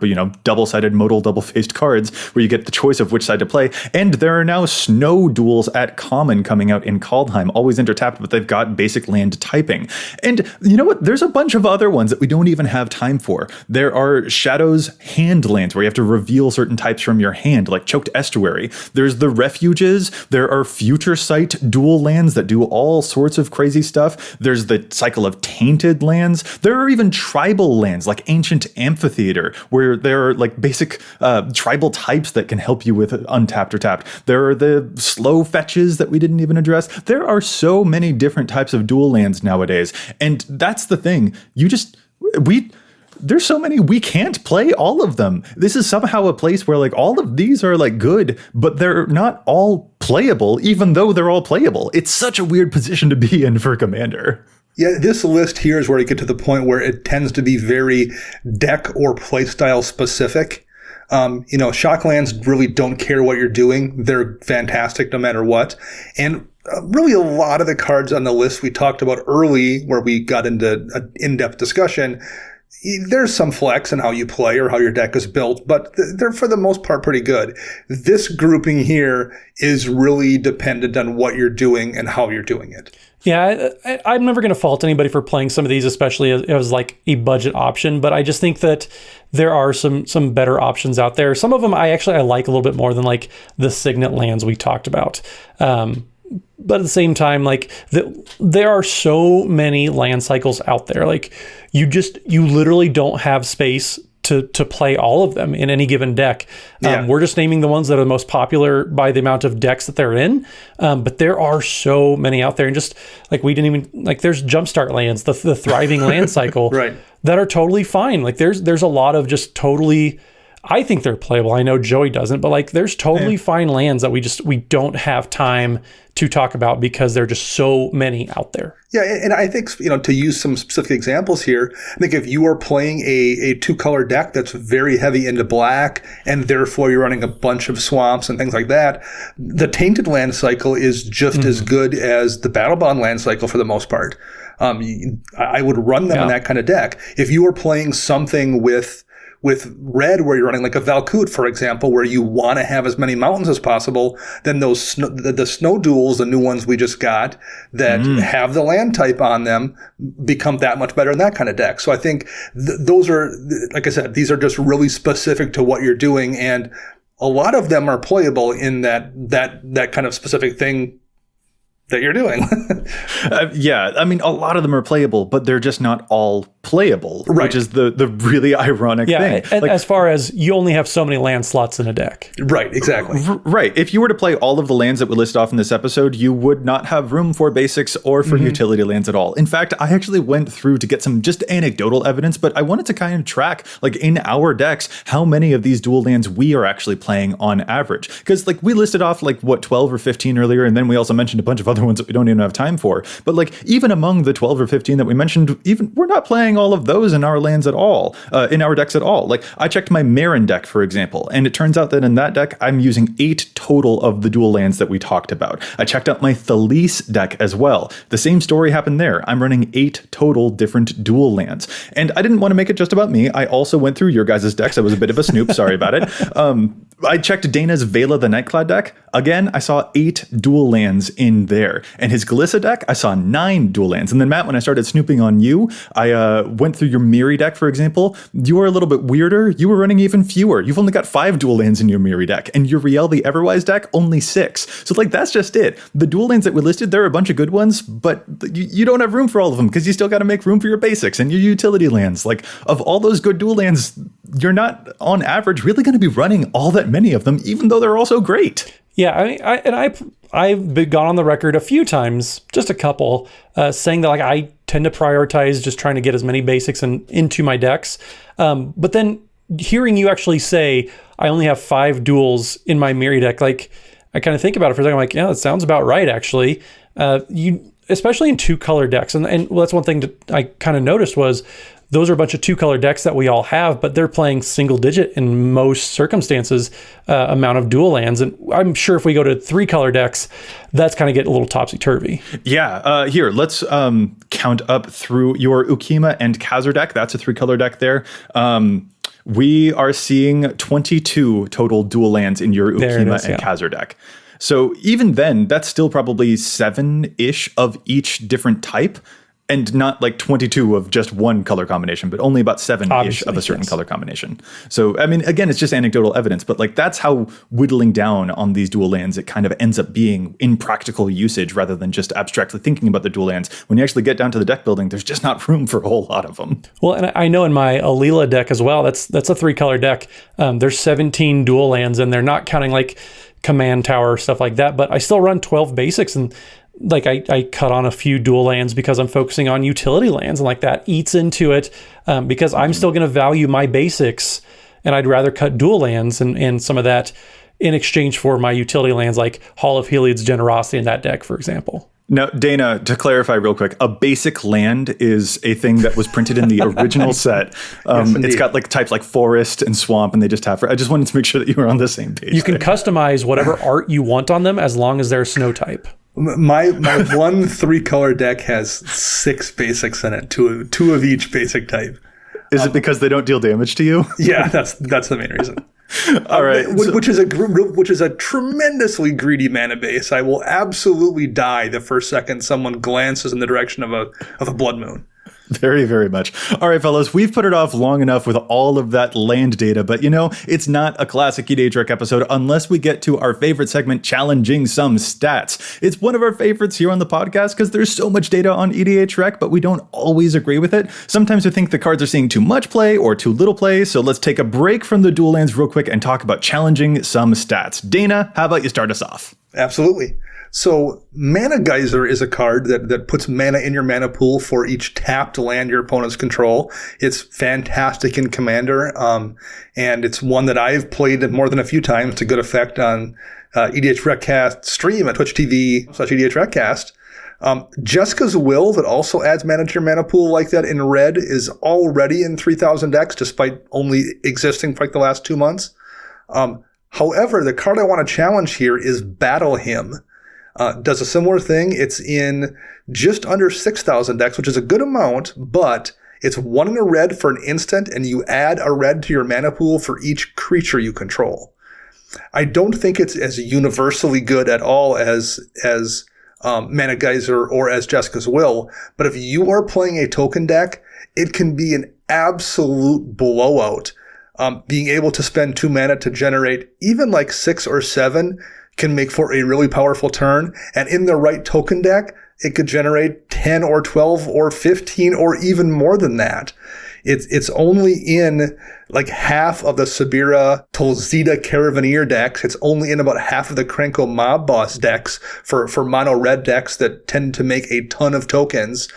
[SPEAKER 1] double-sided modal, double-faced cards where you get the choice of which side to play. And there are now snow duels at common coming out in Kaldheim, always intertapped, but they've got basic land typing. And you know what? There's a bunch of other ones that we don't even have time for. There are Shadow's hand lands where you have to reveal certain types from your hand, like Choked Estuary. There's the Refuges. There are Future Sight dual lands that do all sorts of crazy stuff. There's the cycle of Tainted lands. There are even tribal lands like Ancient Amphitheater, where there are like basic tribal types that can help you with untapped or tapped. There are the slow fetches that we didn't even address. There are so many different types of dual lands nowadays. And that's the thing. There's so many, we can't play all of them. This is somehow a place where like all of these are like good, but they're not all playable, even though they're all playable. It's such a weird position to be in for Commander.
[SPEAKER 3] Yeah, this list here is where you get to the point where it tends to be very deck or playstyle specific. Shocklands really don't care what you're doing. They're fantastic no matter what. And really a lot of the cards on the list we talked about early, where we got into an in-depth discussion, there's some flex in how you play or how your deck is built, but they're for the most part pretty good. This grouping here is really dependent on what you're doing and how you're doing it.
[SPEAKER 2] Yeah, I'm never going to fault anybody for playing some of these, especially as like a budget option, but I just think that there are some better options out there. Some of them I like a little bit more than like the Signet Lands we talked about. But at the same time, like there are so many land cycles out there. Like you literally don't have space to play all of them in any given deck. We're just naming the ones that are the most popular by the amount of decks that they're in. But there are so many out there, and just like we didn't even like. There's Jumpstart Lands, the thriving land cycle,
[SPEAKER 3] right,
[SPEAKER 2] that are totally fine. Like there's a lot of just totally. I think they're playable. I know Joey doesn't, but like there's totally fine lands that we don't have time to talk about because there are just so many out there.
[SPEAKER 3] Yeah, and I think, to use some specific examples here, I think if you are playing a 2-color deck that's very heavy into black, and therefore you're running a bunch of swamps and things like that, the Tainted Land cycle is just as good as the Battle Bond land cycle for the most part. I would run them in that kind of deck. If you are playing something with With red, where you're running like a Valkut, for example, where you want to have as many mountains as possible, then those the snow duels, the new ones we just got that have the land type on them, become that much better in that kind of deck. So I think those are, like I said, these are just really specific to what you're doing, and a lot of them are playable in that kind of specific thing that you're doing.
[SPEAKER 1] Yeah, I mean, a lot of them are playable, but they're just not all playable,
[SPEAKER 3] right,
[SPEAKER 1] which is the really ironic thing.
[SPEAKER 2] And as far as you only have so many land slots in a deck.
[SPEAKER 3] Right, exactly.
[SPEAKER 1] Right. If you were to play all of the lands that we list off in this episode, you would not have room for basics or for utility lands at all. In fact, I actually went through to get some just anecdotal evidence, but I wanted to kind of track, like in our decks, how many of these dual lands we are actually playing on average. Because like we listed off like 12 or 15 earlier, and then we also mentioned a bunch of other ones that we don't even have time for. But like even among the 12 or 15 that we mentioned, even we're not playing all of those in our lands at all, in our decks at all. Like I checked my Marin deck, for example, and it turns out that in that deck, I'm using 8 total of the dual lands that we talked about. I checked out my Thalys deck as well. The same story happened there. I'm running 8 total different dual lands. And I didn't want to make it just about me. I also went through your guys' decks. I was a bit of a snoop. Sorry about it. I checked Dana's Vela the Nightclad deck. Again, I saw 8 dual lands in there. And his Glissa deck, I saw 9 dual lands. And then Matt, when I started snooping on you, I went through your Miri deck, for example. You were a little bit weirder. You were running even fewer. You've only got 5 dual lands in your Miri deck. And your Riel the Everwise deck, only 6. So like, that's just it. The dual lands that we listed, there are a bunch of good ones, but you don't have room for all of them because you still got to make room for your basics and your utility lands. Like, of all those good dual lands, you're not on average really going to be running all that many of them, even though they're also great.
[SPEAKER 2] Yeah, I mean, I've been gone on the record a few times, just a couple, saying that like I tend to prioritize just trying to get as many basics into my decks. But then hearing you actually say I only have 5 duels in my Miri deck, like I kind of think about it for a second. I'm like, yeah, that sounds about right, actually. Especially in 2-color decks, and well, that's one thing that I kind of noticed was those are a bunch of 2-color decks that we all have, but they're playing single digit in most circumstances amount of dual lands. And I'm sure if we go to 3-color decks, that's kind of get a little topsy-turvy. Yeah.
[SPEAKER 1] Here, let's count up through your Ukima and Khazar deck. That's a 3-color deck there. We are seeing 22 total dual lands in your Ukima and Khazar deck. So even then, that's still probably 7-ish of each different type. And not like 22 of just one color combination, but only about 7-ish of a certain color combination. So, I mean, again, it's just anecdotal evidence, but like that's how whittling down on these dual lands, it kind of ends up being in practical usage rather than just abstractly thinking about the dual lands. When you actually get down to the deck building, there's just not room for a whole lot of them.
[SPEAKER 2] Well, and I know in my Alila deck as well, that's a 3-color deck. There's 17 dual lands and they're not counting like command tower, stuff like that, but I still run 12 basics and like I cut on a few dual lands because I'm focusing on utility lands and like that eats into it because I'm still going to value my basics and I'd rather cut dual lands and some of that in exchange for my utility lands like Hall of Heliod's Generosity in that deck, for example.
[SPEAKER 1] Now, Dana, to clarify real quick, a basic land is a thing that was printed in the original set.
[SPEAKER 3] Yes,
[SPEAKER 1] it's got like types like forest and swamp, and they just have. I just wanted to make sure that you were on the same page.
[SPEAKER 2] You can customize whatever art you want on them as long as they're snow type.
[SPEAKER 3] My one 3-color deck has 6 basics in it, two of each basic type.
[SPEAKER 1] Is it because they don't deal damage to you?
[SPEAKER 3] Yeah, that's the main reason.
[SPEAKER 1] All right,
[SPEAKER 3] which is a tremendously greedy mana base. I will absolutely die the first second someone glances in the direction of a blood moon.
[SPEAKER 1] Very, very much. All right, fellas, we've put it off long enough with all of that land data, but you know, it's not a classic EDHREC episode unless we get to our favorite segment, Challenging Some Stats. It's one of our favorites here on the podcast because there's so much data on EDHREC, but we don't always agree with it. Sometimes we think the cards are seeing too much play or too little play, so let's take a break from the dual lands real quick and talk about Challenging Some Stats. Dana, how about you start us off?
[SPEAKER 3] Absolutely. So Mana Geyser is a card that puts mana in your mana pool for each tapped land your opponents control. It's fantastic in Commander, and it's one that I've played more than a few times to good effect on EDHRECast stream at Twitch TV/EDHRECast. Jessica's Will, that also adds mana to your mana pool like that in red, is already in 3,000 decks, despite only existing for like the last 2 months. However, the card I want to challenge here is Battle Hymn. Does a similar thing. It's in just under 6,000 decks, which is a good amount, but It's 1 and a red for an instant, and you add a red to your mana pool for each creature you control. I don't think it's as universally good at all as Mana Geyser or as Jessica's Will, but if you are playing a token deck, it can be an absolute blowout. Being able to spend 2 mana to generate even like 6 or 7 can make for a really powerful turn, and in the right token deck, it could generate 10 or 12 or 15 or even more than that. It's only in like half of the Sabira Tolzida Caravanseer decks. It's only in about half of the Krenko Mob Boss decks for mono red decks that tend to make a ton of tokens.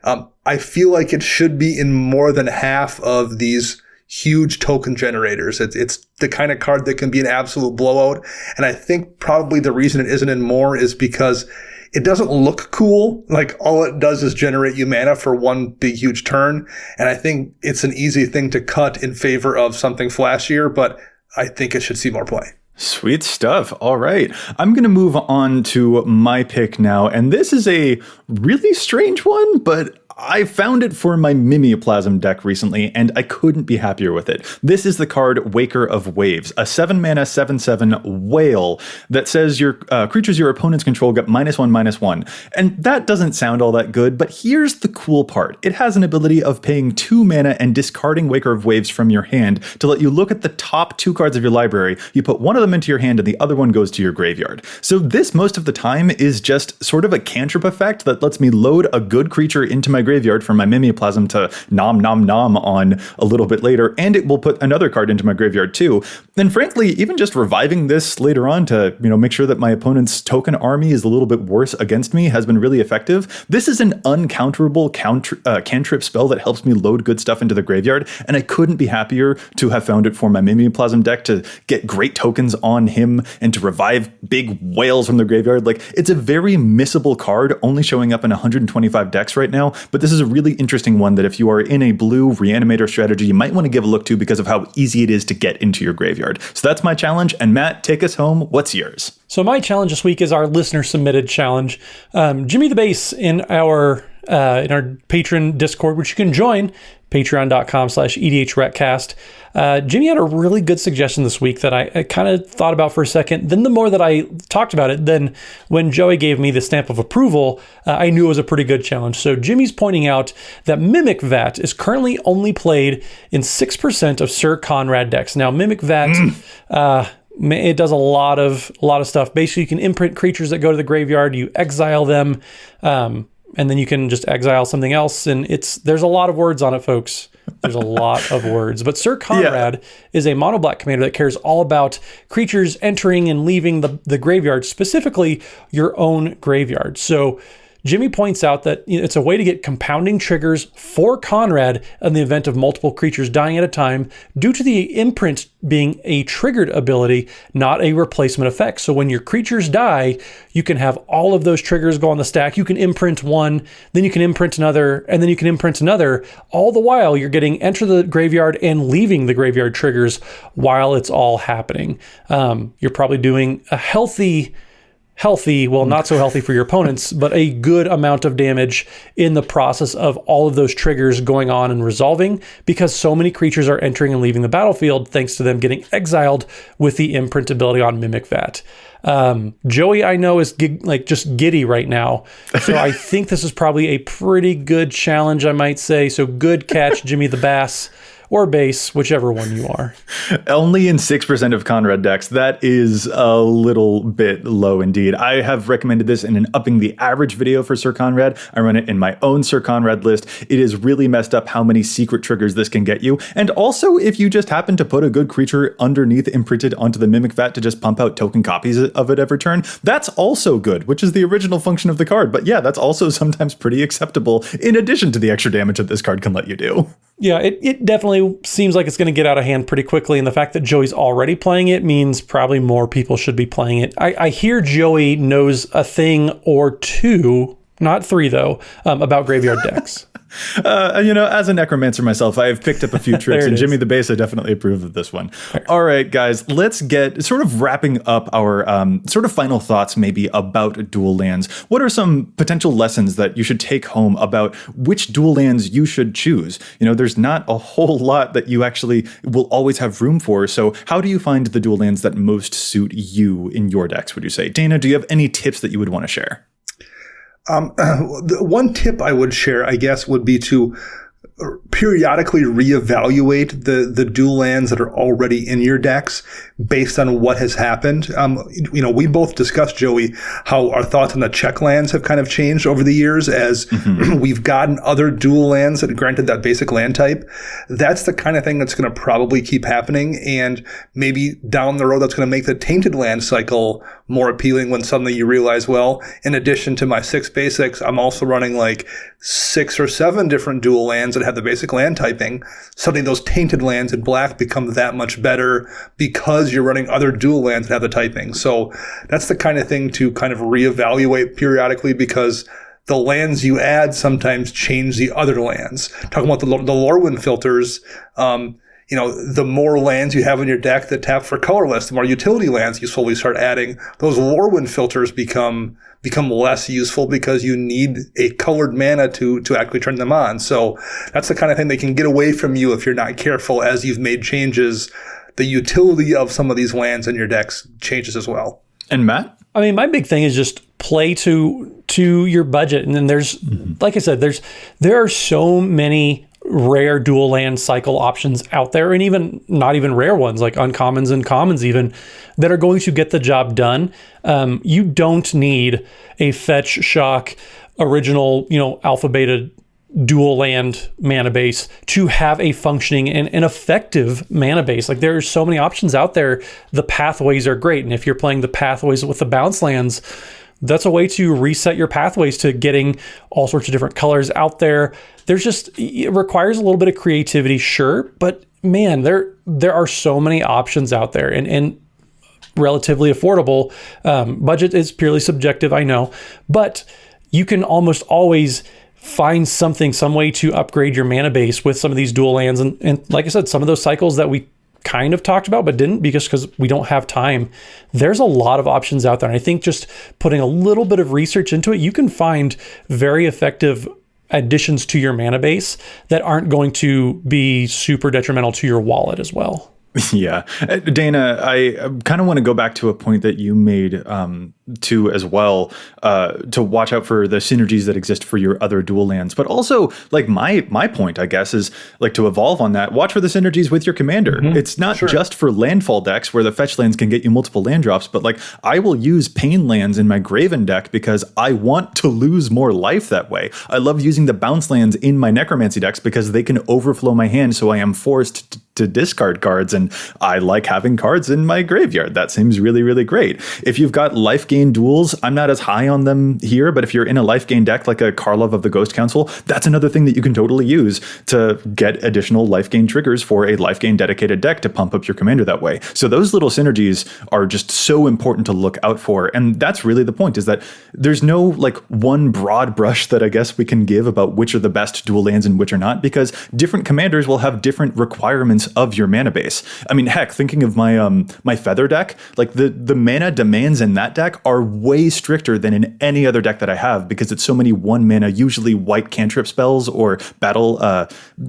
[SPEAKER 3] I feel like it should be in more than half of these huge token generators. It's the kind of card that can be an absolute blowout. And I think probably the reason it isn't in more is because it doesn't look cool. Like, all it does is generate you mana for one big, huge turn. And I think it's an easy thing to cut in favor of something flashier, but I think it should see more play.
[SPEAKER 1] Sweet stuff. All right. I'm going to move on to my pick now. And this is a really strange one, but I found it for my Mimeoplasm deck recently, and I couldn't be happier with it. This is the card Waker of Waves, a 7-mana 7/7 whale that says your creatures your opponents control get -1/-1. And that doesn't sound all that good, but here's the cool part. It has an ability of paying 2 mana and discarding Waker of Waves from your hand to let you look at the top 2 cards of your library. You put one of them into your hand and the other one goes to your graveyard. So this, most of the time, is just sort of a cantrip effect that lets me load a good creature into my graveyard for my Mimeoplasm to nom on a little bit later, and it will put another card into my graveyard too. And frankly, even just reviving this later on to, make sure that my opponent's token army is a little bit worse against me has been really effective. This is an uncounterable cantrip spell that helps me load good stuff into the graveyard, and I couldn't be happier to have found it for my Mimeoplasm deck to get great tokens on him and to revive big whales from the graveyard. Like, it's a very missable card, only showing up in 125 decks right now, but this is a really interesting one that if you are in a blue Reanimator strategy, you might want to give a look to because of how easy it is to get into your graveyard. So that's my challenge. And Matt, take us home. What's yours?
[SPEAKER 2] So my challenge this week is our listener submitted challenge. Jimmy the Bass in our patron Discord, which you can join, patreon.com/EDHRECast. Jimmy had a really good suggestion this week that I kind of thought about for a second. Then the more that I talked about it, then when Joey gave me the stamp of approval, I knew it was a pretty good challenge. So Jimmy's pointing out that Mimic Vat is currently only played in 6% of Sir Conrad decks. Now, Mimic Vat, it does a lot of stuff. Basically, you can imprint creatures that go to the graveyard, you exile them, and then you can just exile something else. And there's a lot of words on it, folks. There's a lot of words. But Sir Conrad is a mono-black commander that cares all about creatures entering and leaving the graveyard, specifically your own graveyard. So Jimmy points out that it's a way to get compounding triggers for Conrad in the event of multiple creatures dying at a time due to the imprint being a triggered ability, not a replacement effect. So when your creatures die, you can have all of those triggers go on the stack. You can imprint one, then you can imprint another, and then you can imprint another. All the while you're getting enter the graveyard and leaving the graveyard triggers while it's all happening. You're probably doing a healthy, well, not so healthy for your opponents, but a good amount of damage in the process of all of those triggers going on and resolving, because so many creatures are entering and leaving the battlefield thanks to them getting exiled with the imprint ability on Mimic Vat. Joey, I know, is just giddy right now. So I think this is probably a pretty good challenge, I might say. So good catch, Jimmy the Bass. Or base, whichever one you are.
[SPEAKER 1] Only in 6% of Conrad decks. That is a little bit low indeed. I have recommended this in an Upping the Average video for Sir Conrad. I run it in my own Sir Conrad list. It is really messed up how many secret triggers this can get you. And also, if you just happen to put a good creature underneath imprinted onto the Mimic Vat to just pump out token copies of it every turn, that's also good, which is the original function of the card. But yeah, that's also sometimes pretty acceptable in addition to the extra damage that this card can let you do.
[SPEAKER 2] Yeah, it definitely seems like it's going to get out of hand pretty quickly, and the fact that Joey's already playing it means probably more people should be playing it. I hear Joey knows a thing or two, not three though, about graveyard decks.
[SPEAKER 1] As a necromancer myself, I have picked up a few tricks, and Jimmy the Bass, I definitely approve of this one. All right, guys, let's get sort of wrapping up our sort of final thoughts maybe about dual lands. What are some potential lessons that you should take home about which dual lands you should choose? There's not a whole lot that you actually will always have room for. So how do you find the dual lands that most suit you in your decks, would you say? Dana, do you have any tips that you would want to share?
[SPEAKER 3] The one tip I would share, I guess, would be to periodically reevaluate the dual lands that are already in your decks based on what has happened. We both discussed, Joey, how our thoughts on the Czech Lands have kind of changed over the years as we've gotten other dual lands that granted that basic land type. That's the kind of thing that's going to probably keep happening, and maybe down the road that's going to make the tainted land cycle more appealing when suddenly you realize, well, in addition to my 6 basics, I'm also running like 6 or 7 different dual lands that have the basic land typing. Suddenly those tainted lands in black become that much better because you're running other dual lands that have the typing. So that's the kind of thing to kind of reevaluate periodically, because the lands you add sometimes change the other lands. Talking about the Lorwyn filters, the more lands you have in your deck that tap for colorless, the more utility lands you slowly start adding. Those Lorwyn filters become less useful because you need a colored mana to actually turn them on. So that's the kind of thing they can get away from you if you're not careful as you've made changes. The utility of some of these lands in your decks changes as well.
[SPEAKER 1] And Matt?
[SPEAKER 2] I mean, my big thing is just play to your budget. And then there's, like I said, there are so many rare dual land cycle options out there, and even not even rare ones like uncommons and commons even, that are going to get the job done. You don't need a fetch, shock, original, alpha beta dual land mana base to have a functioning and an effective mana base. Like, there's so many options out there. The pathways are great, and if you're playing the pathways with the bounce lands, that's a way to reset your pathways to getting all sorts of different colors out there. It requires a little bit of creativity, sure, but man, there are so many options out there, and relatively affordable. Budget is purely subjective, I know, but you can almost always find some way to upgrade your mana base with some of these dual lands. And like I said, some of those cycles that we kind of talked about but didn't because we don't have time, there's a lot of options out there. And I think just putting a little bit of research into it, you can find very effective additions to your mana base that aren't going to be super detrimental to your wallet as well.
[SPEAKER 1] Yeah. Dana, I kind of want to go back to a point that you made too as well, to watch out for the synergies that exist for your other dual lands. But also, like, my point, I guess, is like to evolve on that. Watch for the synergies with your commander. It's not just for landfall decks where the fetch lands can get you multiple land drops, but like I will use pain lands in my Graven deck because I want to lose more life that way. I love using the bounce lands in my necromancy decks because they can overflow my hand, so I am forced to discard cards, and I like having cards in my graveyard. That seems really, really great. If you've got life gain duels, I'm not as high on them here, but if you're in a life gain deck like a Karlov of the Ghost Council, that's another thing that you can totally use to get additional life gain triggers for a life gain dedicated deck to pump up your commander that way. So those little synergies are just so important to look out for. And that's really the point, is that there's no like one broad brush that I guess we can give about which are the best dual lands and which are not, because different commanders will have different requirements of your mana base. I mean, heck, thinking of my my feather deck, like the mana demands in that deck are way stricter than in any other deck that I have, because it's so many 1 mana, usually white cantrip spells or battle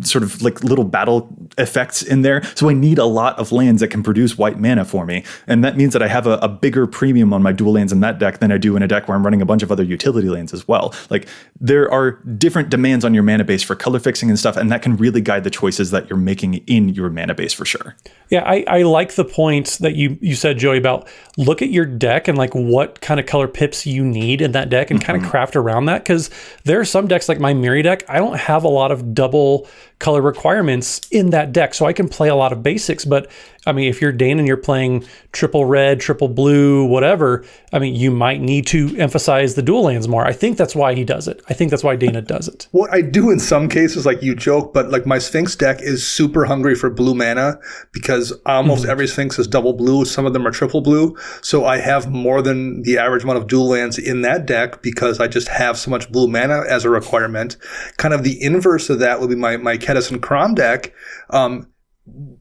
[SPEAKER 1] sort of like little battle effects in there. So I need a lot of lands that can produce white mana for me, and that means that I have a bigger premium on my dual lands in that deck than I do in a deck where I'm running a bunch of other utility lands as well. Like, there are different demands on your mana base for color fixing and stuff, and that can really guide the choices that you're making in your mana base for sure.
[SPEAKER 2] Yeah, I like the point that you said, Joey, about look at your deck and like what kind of color pips you need in that deck and kind of craft around that, because there are some decks like my Miri deck, I don't have a lot of double color requirements in that deck, so I can play a lot of basics, but I mean, if you're Dana and you're playing triple red, triple blue, whatever, I mean, you might need to emphasize the dual lands more. I think that's why he does it. I think that's why Dana does it.
[SPEAKER 3] Well, I do in some cases, like you joke, but like my Sphinx deck is super hungry for blue mana because almost every Sphinx is double blue. Some of them are triple blue. So I have more than the average amount of dual lands in that deck because I just have so much blue mana as a requirement. Kind of the inverse of that would be my Kedis and Crom deck.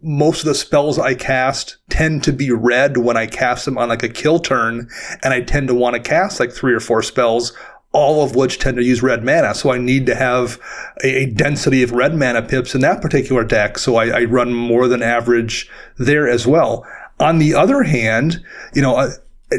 [SPEAKER 3] Most of the spells I cast tend to be red when I cast them on like a kill turn, and I tend to want to cast like 3 or 4 spells, all of which tend to use red mana. So I need to have a density of red mana pips in that particular deck. So I run more than average there as well. On the other hand,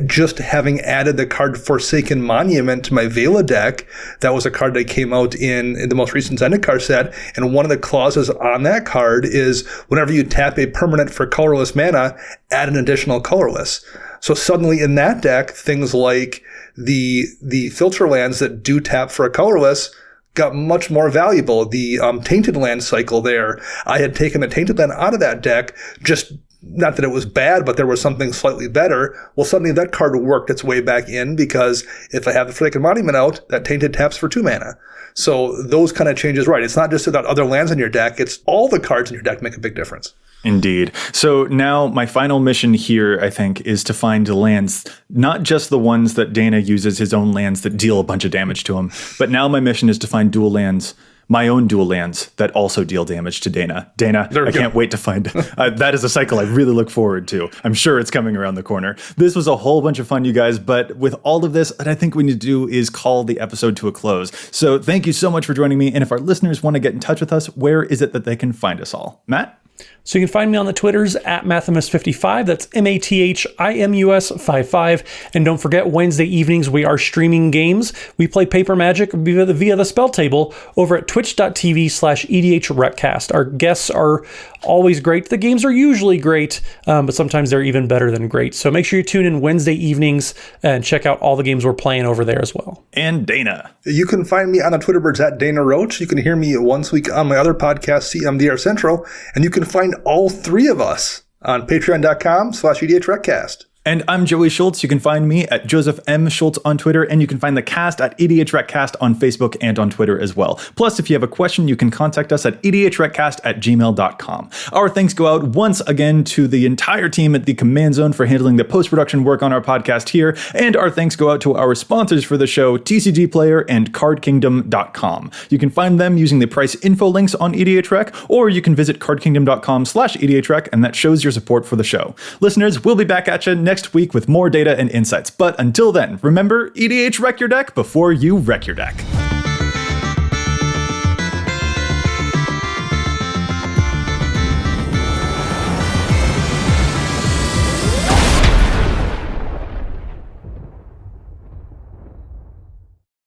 [SPEAKER 3] just having added the card Forsaken Monument to my Vela deck, that was a card that came out in the most recent Zendikar set, and one of the clauses on that card is whenever you tap a permanent for colorless mana, add an additional colorless. So suddenly in that deck, things like the filter lands that do tap for a colorless got much more valuable. The Tainted Land cycle there, I had taken the Tainted Land out of that deck, just not that it was bad, but there was something slightly better. Well, suddenly that card worked its way back in because if I have the Forsaken Monument out, that Tainted taps for 2 mana. So those kind of changes, right? It's not just about other lands in your deck. It's all the cards in your deck make a big difference.
[SPEAKER 1] Indeed. So now my final mission here, I think, is to find lands, not just the ones that Dana uses, his own lands that deal a bunch of damage to him, but now my mission is to find dual lands, my own dual lands that also deal damage to Dana. Dana, I can't wait to find that is a cycle I really look forward to. I'm sure it's coming around the corner. This was a whole bunch of fun, you guys, but with all of this, what I think we need to do is call the episode to a close. So thank you so much for joining me. And if our listeners want to get in touch with us, where is it that they can find us all? Matt?
[SPEAKER 2] So you can find me on the Twitters at Mathimus55. That's MATHIMUS55. And don't forget, Wednesday evenings we are streaming games. We play Paper Magic via the spell table over at twitch.tv/EDHRECast. Our guests are always great. The games are usually great, but sometimes they're even better than great. So make sure you tune in Wednesday evenings and check out all the games we're playing over there as well.
[SPEAKER 1] And Dana.
[SPEAKER 3] You can find me on the Twitter birds at Dana Roach. You can hear me once a week on my other podcast, CMDR Central. And you can find all 3 of us on patreon.com/EDHRECast.
[SPEAKER 1] And I'm Joey Schultz. You can find me at Joseph M. Schultz on Twitter, and you can find the cast at EDHRECast on Facebook and on Twitter as well. Plus, if you have a question, you can contact us at EDHRECast@gmail.com. Our thanks go out once again to the entire team at the Command Zone for handling the post-production work on our podcast here, and our thanks go out to our sponsors for the show, TCG Player and CardKingdom.com. You can find them using the price info links on EDHREC, or you can visit CardKingdom.com/EDHREC, and that shows your support for the show. Listeners, we'll be back at you next week with more data and insights. But until then, remember, EDHREC your deck before you wreck your deck.